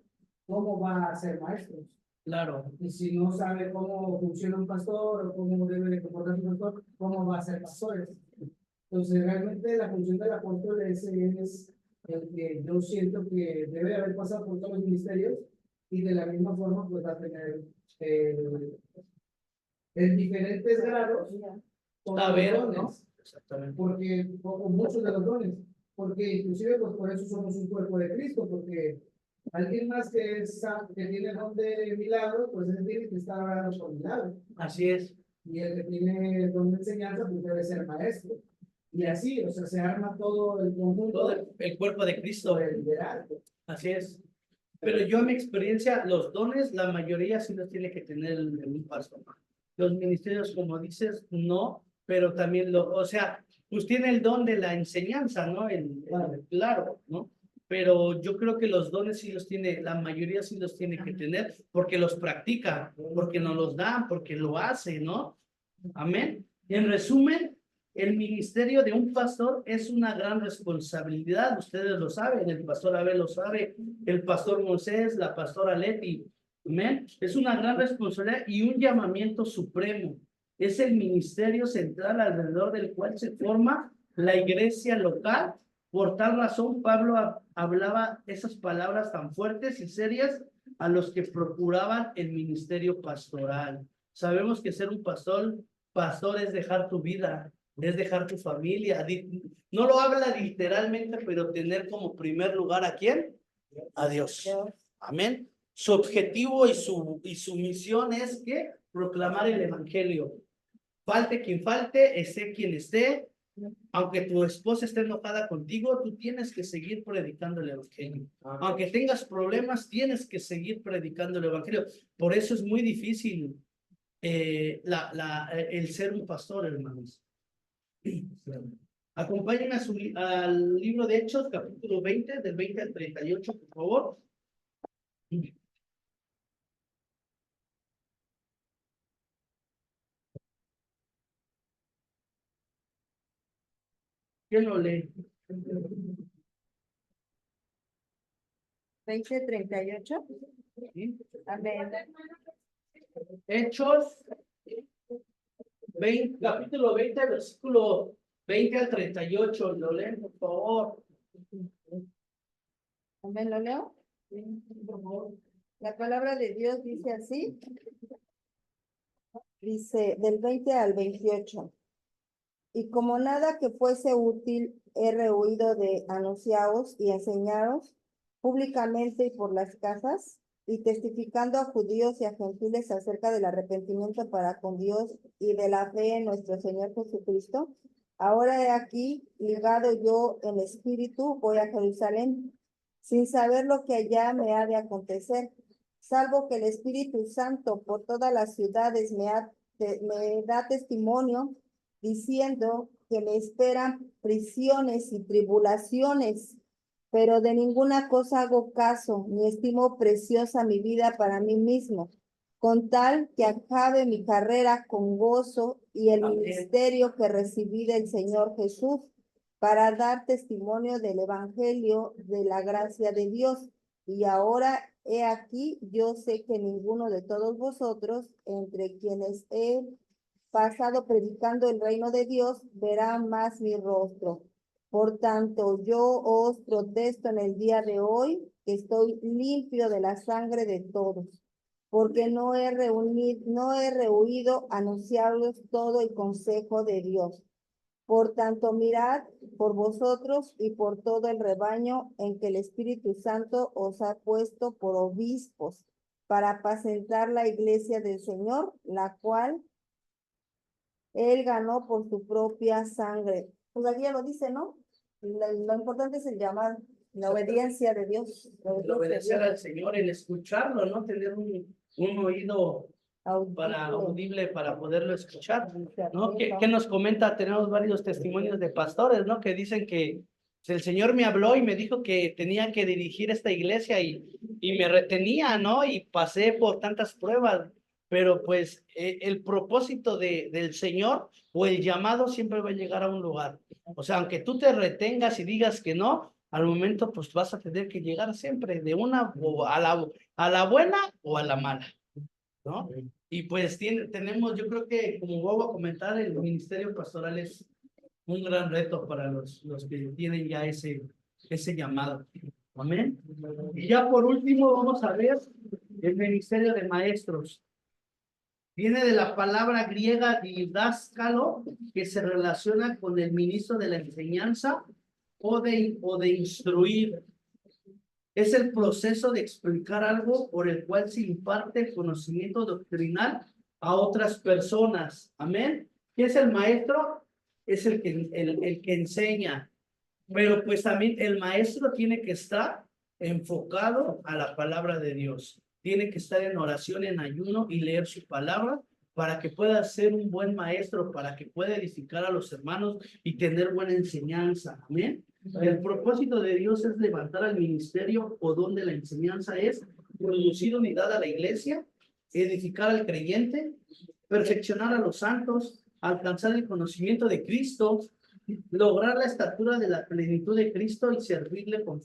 ¿cómo va a ser maestro? Claro. Y si no sabe cómo funciona un pastor o cómo debe de comportarse un pastor, ¿cómo va a ser pastor? Entonces, realmente la función del apóstol es el que yo siento que debe haber pasado por todos los ministerios y de la misma forma pues va a tener en diferentes grados con A los ver, dones, ¿no? Exactamente. porque con muchos de los dones, porque inclusive pues por eso somos un cuerpo de Cristo, porque alguien más que tiene don de milagro, pues él tiene que estar orando por milagro. Así es. Y el que tiene don de enseñanza, pues debe ser maestro. Y así, o sea, se arma todo el conjunto Todo el cuerpo de Cristo. del liderazgo. Así es. Pero yo en mi experiencia, los dones, la mayoría sí los tiene que tener un pastor. Los ministerios, como dices, no, pero también o sea, pues tiene el don de la enseñanza, ¿no? Claro, ¿no? Pero yo creo que los dones sí los tiene, la mayoría sí los tiene que tener, porque los practica, porque nos los dan, porque lo hace, ¿no? Amén. Y en resumen, el ministerio de un pastor es una gran responsabilidad, ustedes lo saben, el pastor Abel lo sabe, el pastor Moisés, la pastora Leti, amén. Es una gran responsabilidad y un llamamiento supremo. Es el ministerio central alrededor del cual se forma la iglesia local. Por tal razón, Pablo hablaba esas palabras tan fuertes y serias a los que procuraban el ministerio pastoral. Sabemos que ser un pastor es dejar tu vida, es dejar tu familia. No lo habla literalmente, pero tener como primer lugar ¿a quién? A Dios. Amén. Su objetivo y su misión es que proclamar el evangelio. Falte quien falte, esté quien esté, aunque tu esposa esté enojada contigo, tú tienes que seguir predicando el evangelio. Aunque tengas problemas, tienes que seguir predicando el evangelio. Por eso es muy difícil el ser un pastor, hermanos. Acompáñenme al libro de Hechos, capítulo 20, del 20 al 38, por favor. ¿Quién lo lee? 20:38. ¿Sí? Amén. Hechos 20, capítulo 20, versículo 20 al 38. Lo leen, por favor. Amén, ¿lo leo? La palabra de Dios dice así. Dice del 20 al 28. Y como nada que fuese útil he rehuido de anunciaros y enseñaros públicamente y por las casas, y testificando a judíos y a gentiles acerca del arrepentimiento para con Dios y de la fe en nuestro Señor Jesucristo, ahora he aquí, ligado yo en espíritu, voy a Jerusalén, sin saber lo que allá me ha de acontecer, salvo que el Espíritu Santo por todas las ciudades me da testimonio, diciendo que me esperan prisiones y tribulaciones, pero de ninguna cosa hago caso, ni estimo preciosa mi vida para mí mismo, con tal que acabe mi carrera con gozo y el ministerio que recibí del Señor Jesús, para dar testimonio del evangelio de la gracia de Dios. Y ahora he aquí, yo sé que ninguno de todos vosotros, entre quienes he pasado predicando el reino de Dios, verá más mi rostro. Por tanto, yo os protesto en el día de hoy que estoy limpio de la sangre de todos, porque no he rehuido anunciarles todo el consejo de Dios. Por tanto, mirad por vosotros y por todo el rebaño en que el Espíritu Santo os ha puesto por obispos, para apacentar la iglesia del Señor, la cual Él ganó por su propia sangre. Pues aquí ya lo dice, ¿no? Lo importante es el llamar, la obediencia de Dios. El obedecer al Señor, el escucharlo, ¿no? Tener un oído audible para poderlo escuchar, ¿no? ¿Qué nos comenta? Tenemos varios testimonios de pastores, ¿no? Que dicen que el Señor me habló y me dijo que tenía que dirigir esta iglesia y me retenía, ¿no? Y pasé por tantas pruebas, pero pues el propósito del Señor o el llamado siempre va a llegar a un lugar. O sea, aunque tú te retengas y digas que no, al momento pues vas a tener que llegar siempre de una o a la buena o a la mala, ¿no? Y pues tenemos, yo creo que como vuelvo a comentar, el ministerio pastoral es un gran reto para los que tienen ya ese llamado. Amén. Y ya por último vamos a ver el ministerio de maestros. Viene de la palabra griega didáscalo, que se relaciona con el ministro de la enseñanza o de instruir. Es el proceso de explicar algo por el cual se imparte conocimiento doctrinal a otras personas. Amén. ¿Quién es el maestro? Es el que enseña. Pero pues también el maestro tiene que estar enfocado a la palabra de Dios. Tiene que estar en oración, en ayuno y leer su palabra para que pueda ser un buen maestro, para que pueda edificar a los hermanos y tener buena enseñanza. Amén. El propósito de Dios es levantar al ministerio o donde la enseñanza es producir unidad a la iglesia, edificar al creyente, perfeccionar a los santos, alcanzar el conocimiento de Cristo, lograr la estatura de la plenitud de Cristo y servirle con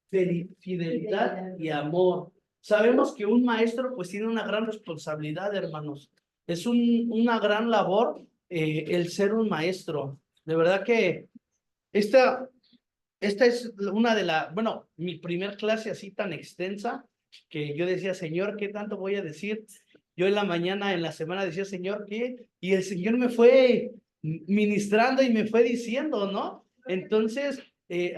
fidelidad y amor. Sabemos que un maestro pues tiene una gran responsabilidad, hermanos. Es una gran labor el ser un maestro. De verdad que esta es una de las, bueno, mi primer clase así tan extensa que yo decía, Señor, ¿qué tanto voy a decir? Yo en la mañana, en la semana decía, Señor, ¿qué? Y el Señor me fue ministrando y me fue diciendo, ¿no? Entonces,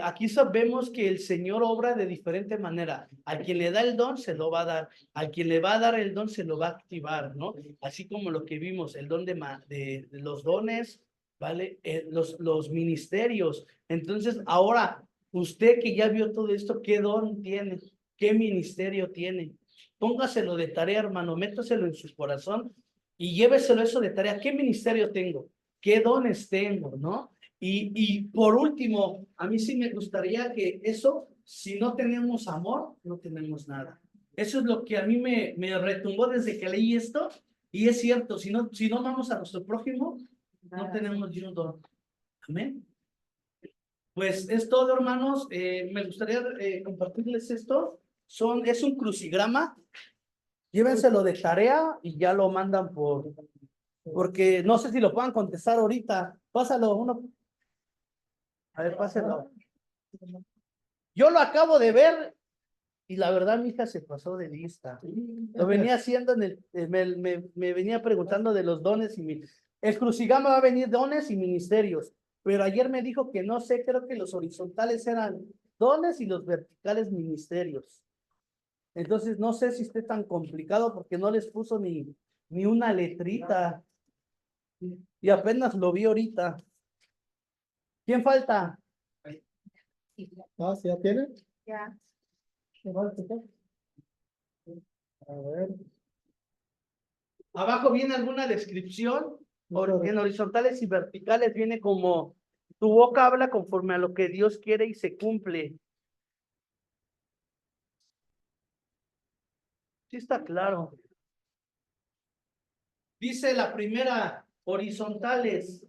aquí sabemos que el Señor obra de diferente manera. A quien le da el don, se lo va a dar. A quien le va a dar el don, se lo va a activar, ¿no? Así como lo que vimos, el don de los dones, ¿vale? Los ministerios. Entonces, ahora, usted que ya vio todo esto, ¿qué don tiene? ¿Qué ministerio tiene? Póngaselo de tarea, hermano, métaselo en su corazón y lléveselo eso de tarea. ¿Qué ministerio tengo? ¿Qué dones tengo? ¿No? Y por último, a mí sí me gustaría que eso, si no tenemos amor, no tenemos nada. Eso es lo que a mí me retumbó desde que leí esto. Y es cierto, si no amamos a nuestro prójimo, no tenemos ni un don. Amén. Pues es todo, hermanos. Me gustaría compartirles esto. Es un crucigrama. Llévenselo de tarea y ya lo mandan porque no sé si lo puedan contestar ahorita. Pásalo uno. A ver, pásalo. Yo lo acabo de ver y la verdad mi hija se pasó de lista. Lo venía haciendo me venía preguntando de los dones el crucigrama va a venir dones y ministerios. Pero ayer me dijo que no sé, creo que los horizontales eran dones y los verticales ministerios. Entonces no sé si esté tan complicado porque no les puso ni una letrita. Y apenas lo vi ahorita. ¿Quién falta? Ah, ¿sí ya tiene? Ya. A ver. Abajo viene alguna descripción. En horizontales y verticales viene como tu boca habla conforme a lo que Dios quiere y se cumple. Sí está claro. Dice la primera, horizontales.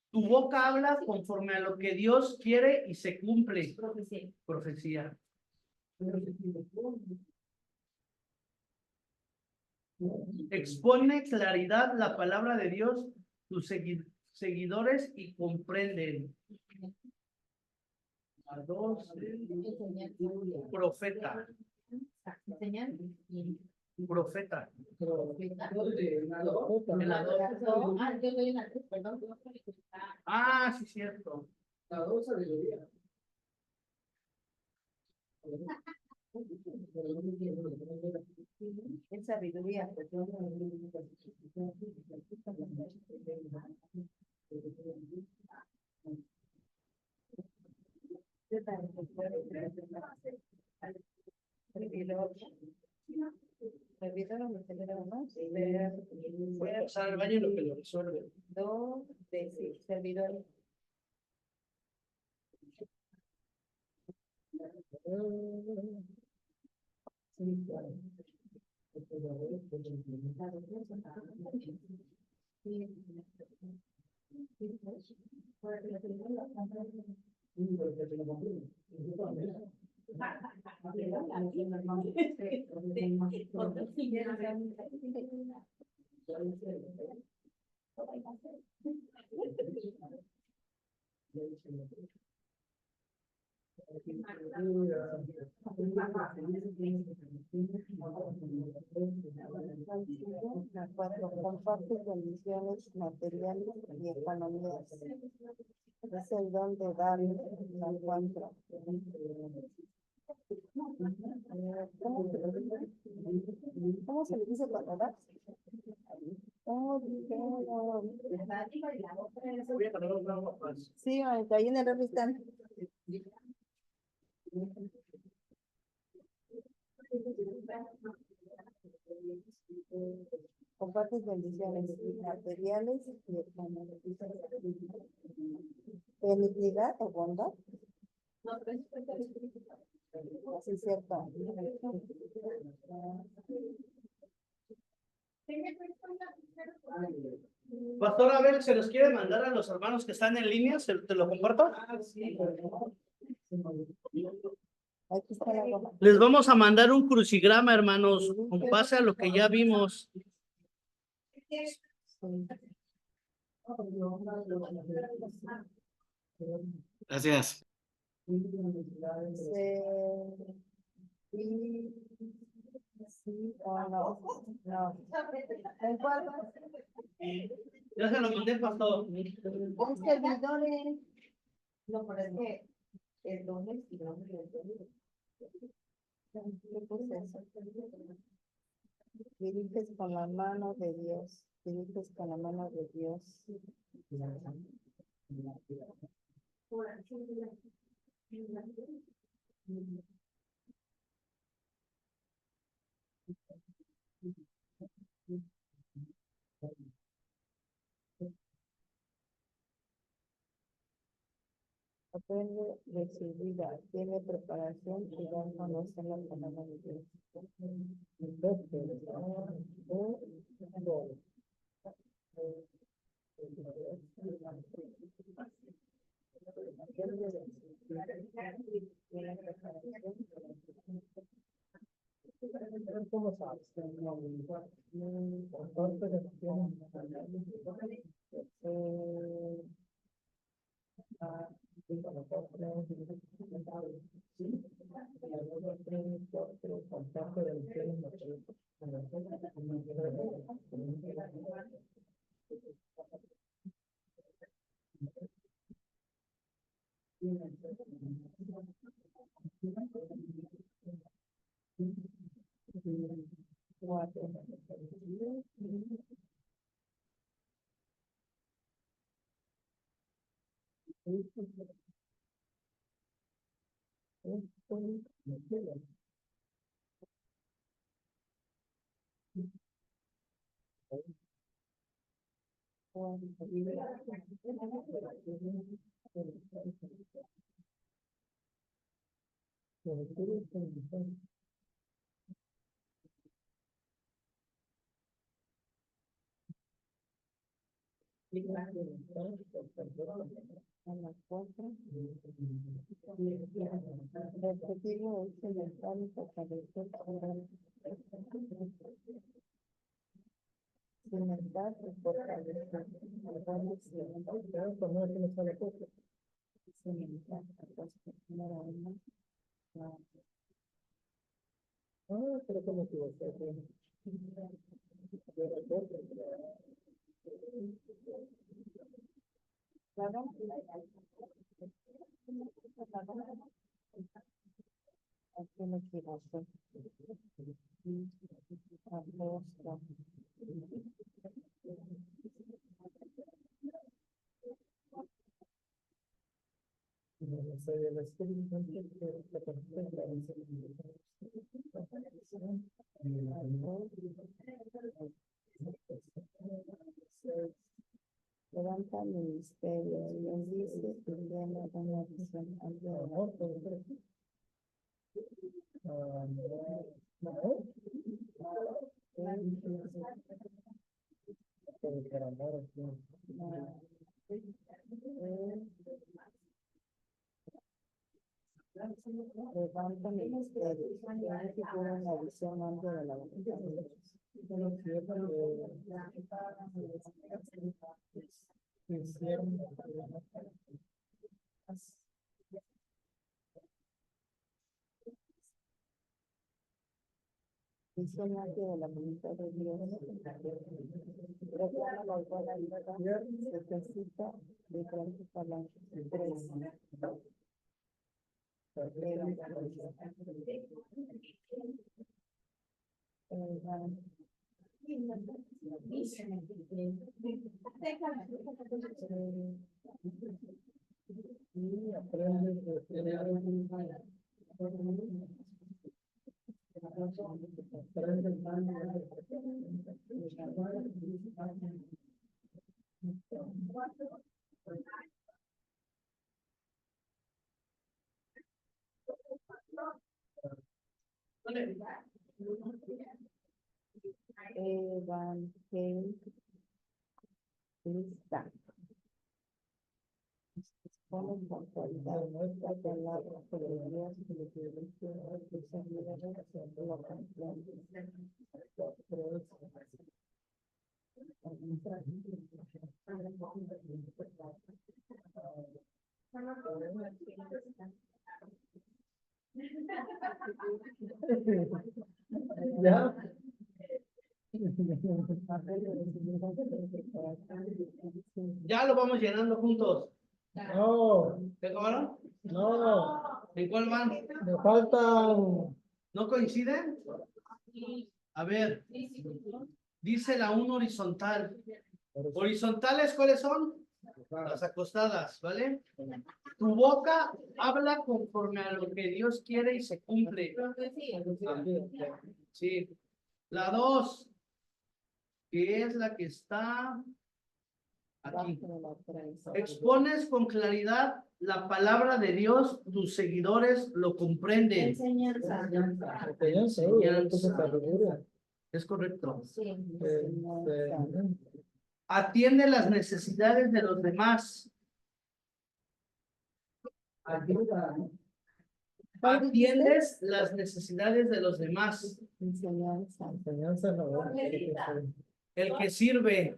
Tu boca habla conforme a lo que Dios quiere y se cumple. Profecía. Profecía. Expone claridad la palabra de Dios, tus seguidores y comprenden. A dos, profeta. Enseñar. Profeta. Ah, yo soy una, perdón. Ah, sí, cierto. Es sabiduría. Voy a pasar al baño en lo que lo resuelve. Servidor. La cuatro, comparte bendiciones materiales y economías. Es el don de dar. La cuatro. ¿Cómo se le dice cuando das? Sí, ahí en el refri están. Compartes bendiciones materiales y económicas. Benignidad o bondad. Así es cierto. Pastor Abel, ¿se los quiere mandar a los hermanos que están en línea? ¿Te lo comparto? Aquí está la goma. Les vamos a mandar un crucigrama, hermanos, con base a lo que ya vimos. Gracias. Sí o no. No. ¿En cuál? Ya se lo mandé, pastor. Un servidores. No, pero es que el lunes y no diriges con la mano de Dios. Diriges con la mano de Dios. Aprende recibida, tiene preparación y da a conocer la palabra de Dios. ¿Cómo sabes? En las cuatro. El objetivo es cementar y fortalecer cimentar y fortalecer. Cimentar, número uno. Pero como tú aquí me equivoqué. Agosto. Levanta ministerio y bendice y llena de una visión al levanta ministerio y tiene una visión amplia de la voluntad de Dios. Enséñate de la voluntad de Dios. Proclama la autoridad, se necesita de grandes palabras. 3. Y aprendes a crear Evangelista. Expone con autoridad nuestra palabra sobre Dios y lo que dice que se lo comprende. ya. Ya lo vamos llenando juntos. No, ¿Qué acabaron? no, ¿En cuál van? me faltan. ¿No coinciden? A ver, dice la 1 horizontal. ¿Horizontales cuáles son? Las acostadas, ¿vale? Tu boca habla conforme a lo que Dios quiere y se cumple. Sí. La 2, que es la que está aquí. Expones con claridad la palabra de Dios, tus seguidores lo comprenden. Enseñanza. Es correcto. Sí. Atiende las necesidades de los demás. Atiendes las necesidades de los demás. Enseñanza. Enseñanza no. El que sirve.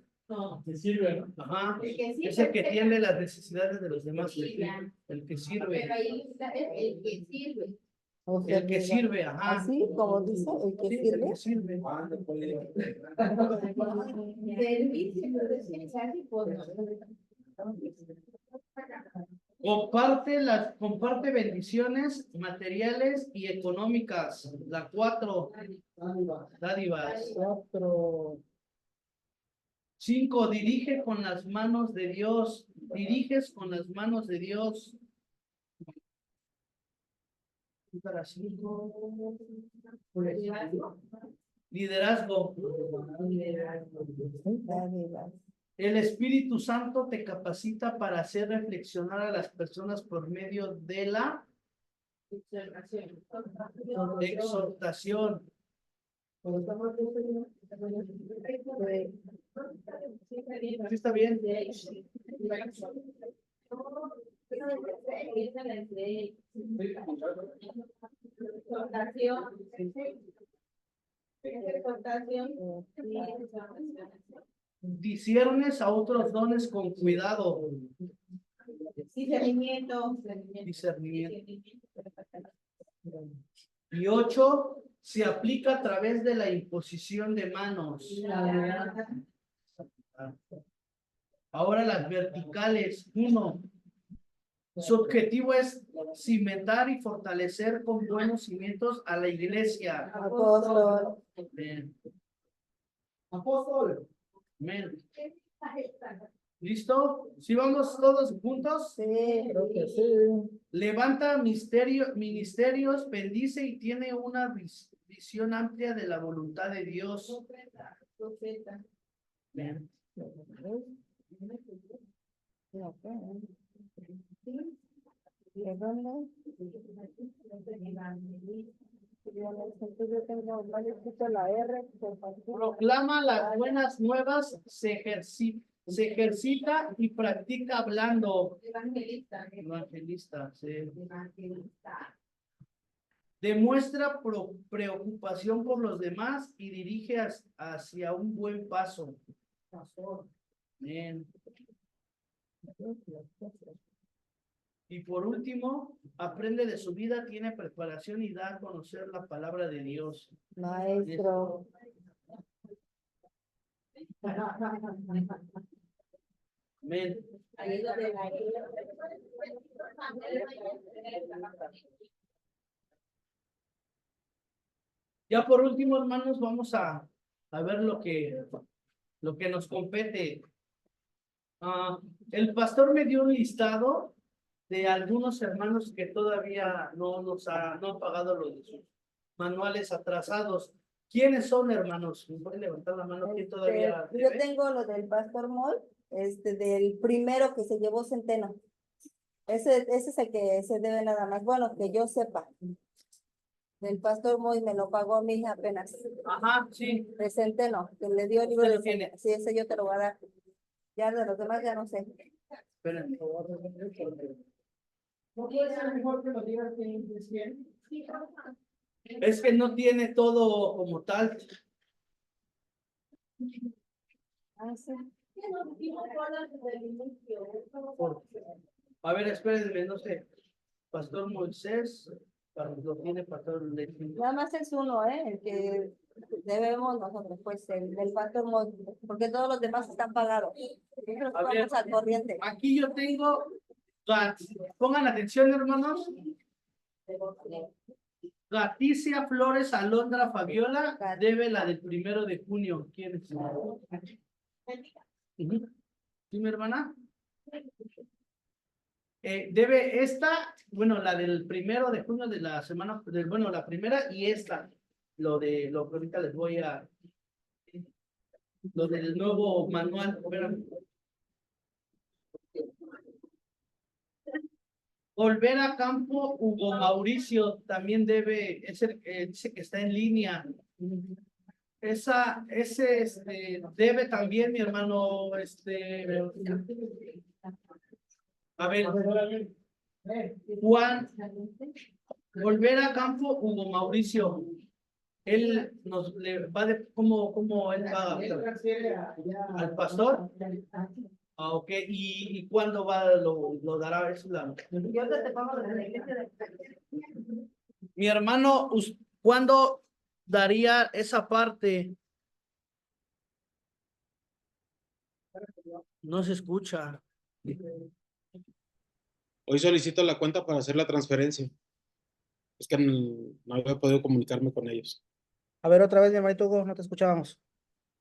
Te sirve, ¿no? Ajá. El que Es el sirve. que atiende las necesidades de los demás. Sí, ya. El que sirve. Pero ahí está el que sirve. O sea, El que sirve, ajá. así como dice, el que Sí, sirve. el que sirve. Servicio, pero es que se hace por Comparte bendiciones materiales y económicas. La 4, dádivas. 4. 5, dirige con las manos de Dios. Diriges con las manos de Dios. Para 5. Liderazgo. Dádivas. El Espíritu Santo te capacita para hacer reflexionar a las personas por medio de la exhortación. ¿Sí está bien? Disiernes a otros dones con cuidado. Discernimiento. Discernimiento. Y 8, se aplica a través de la imposición de manos. Ahora las verticales. 1. Su objetivo es cimentar y fortalecer con buenos cimientos a la iglesia. Apóstol. Amén. Apóstol. Amén. ¿Listo? ¿Sí vamos todos juntos? Sí. Creo que sí. Levanta ministerios, bendice y tiene una visión amplia de la voluntad de Dios. Amén. ¿De dónde? Yo tengo, vale, escucho la R. Proclama las buenas nuevas, se ejercita y practica hablando. Evangelista. Evangelista, sí. Evangelista. Demuestra preocupación por los demás y dirige hacia un buen paso. Amén. Y por último, aprende de su vida, tiene preparación y da a conocer la palabra de Dios. Maestro. Amén. Ahí es donde la- Ya por último, hermanos, vamos a ver lo que nos compete. El pastor me dio un listado de algunos hermanos que todavía no han pagado los de sus manuales atrasados. ¿Quiénes son, hermanos? ¿Me pueden levantar la mano? ¿Quién todavía Yo debe? tengo lo del Pastor Moll, del primero que se llevó Centeno. Ese es el que se debe nada más. Bueno, que yo sepa. Del Pastor Moll me lo pagó a mí apenas. Ajá, sí. De Centeno, que le dio el libro ¿Usted de lo tiene? Centeno. Sí, ese yo te lo voy a dar. Ya de los demás ya no sé. Espérenme. ¿No puede ser mejor que lo digas que es quién? Es que no tiene todo como tal. Ah, sí. A ver, espérenme, no sé. Pastor Moisés, lo tiene Pastor Leslie. Nada más es uno, el que debemos nosotros, pues, el del Pastor Moll, porque todos los demás están pagados. Nosotros A ver. vamos al corriente. Aquí yo tengo, pongan atención, hermanos. Leticia Flores Alondra Fabiola debe la del 1 de junio. ¿Quién es? Ujú. ¿Sí, mi hermana? Debe esta, bueno, la del 1 de junio de la semana, bueno, la primera y esta, lo que ahorita les voy a, lo del nuevo manual. Espérame. Volver a campo, Hugo Mauricio también debe, dice que está en línea. Ese debe también, mi hermano, a ver, Juan, volver a campo, Hugo Mauricio. Él nos le va de cómo él paga al pastor. Ah, ok. ¿Y cuándo lo dará eso? Yo te pago lo de la iglesia de... Mi hermano, ¿cuándo daría esa parte? No se escucha. Hoy solicito la cuenta para hacer la transferencia. Es que no había podido comunicarme con ellos. A ver, otra vez, mi hermanito Hugo, no te escuchábamos.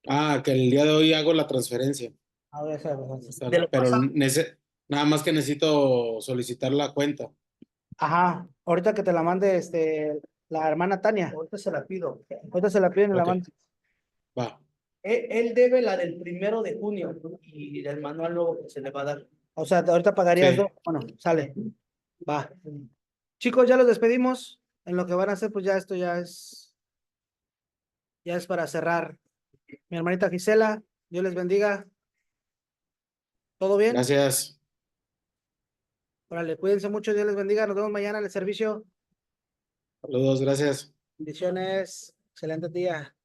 Ah, que el día de hoy hago la transferencia. A ver, De lo Pero pasado. nada más que necesito solicitar la cuenta. ajá, ahorita que te la mande la hermana Tania. Ahorita se la pido. Ahorita se la piden y la Ok. manda. Va. Él debe la del 1 de junio y el manual nuevo que se le va a dar. O sea, ahorita pagarías Sí. dos. Bueno, sale. Va. Chicos, ya los despedimos. En lo que van a hacer, pues ya esto ya es para cerrar. Mi hermanita Gisela, Dios les bendiga. ¿Todo bien? Gracias. Órale, cuídense mucho, Dios les bendiga. Nos vemos mañana en el servicio. Saludos, gracias. Bendiciones. Excelente día.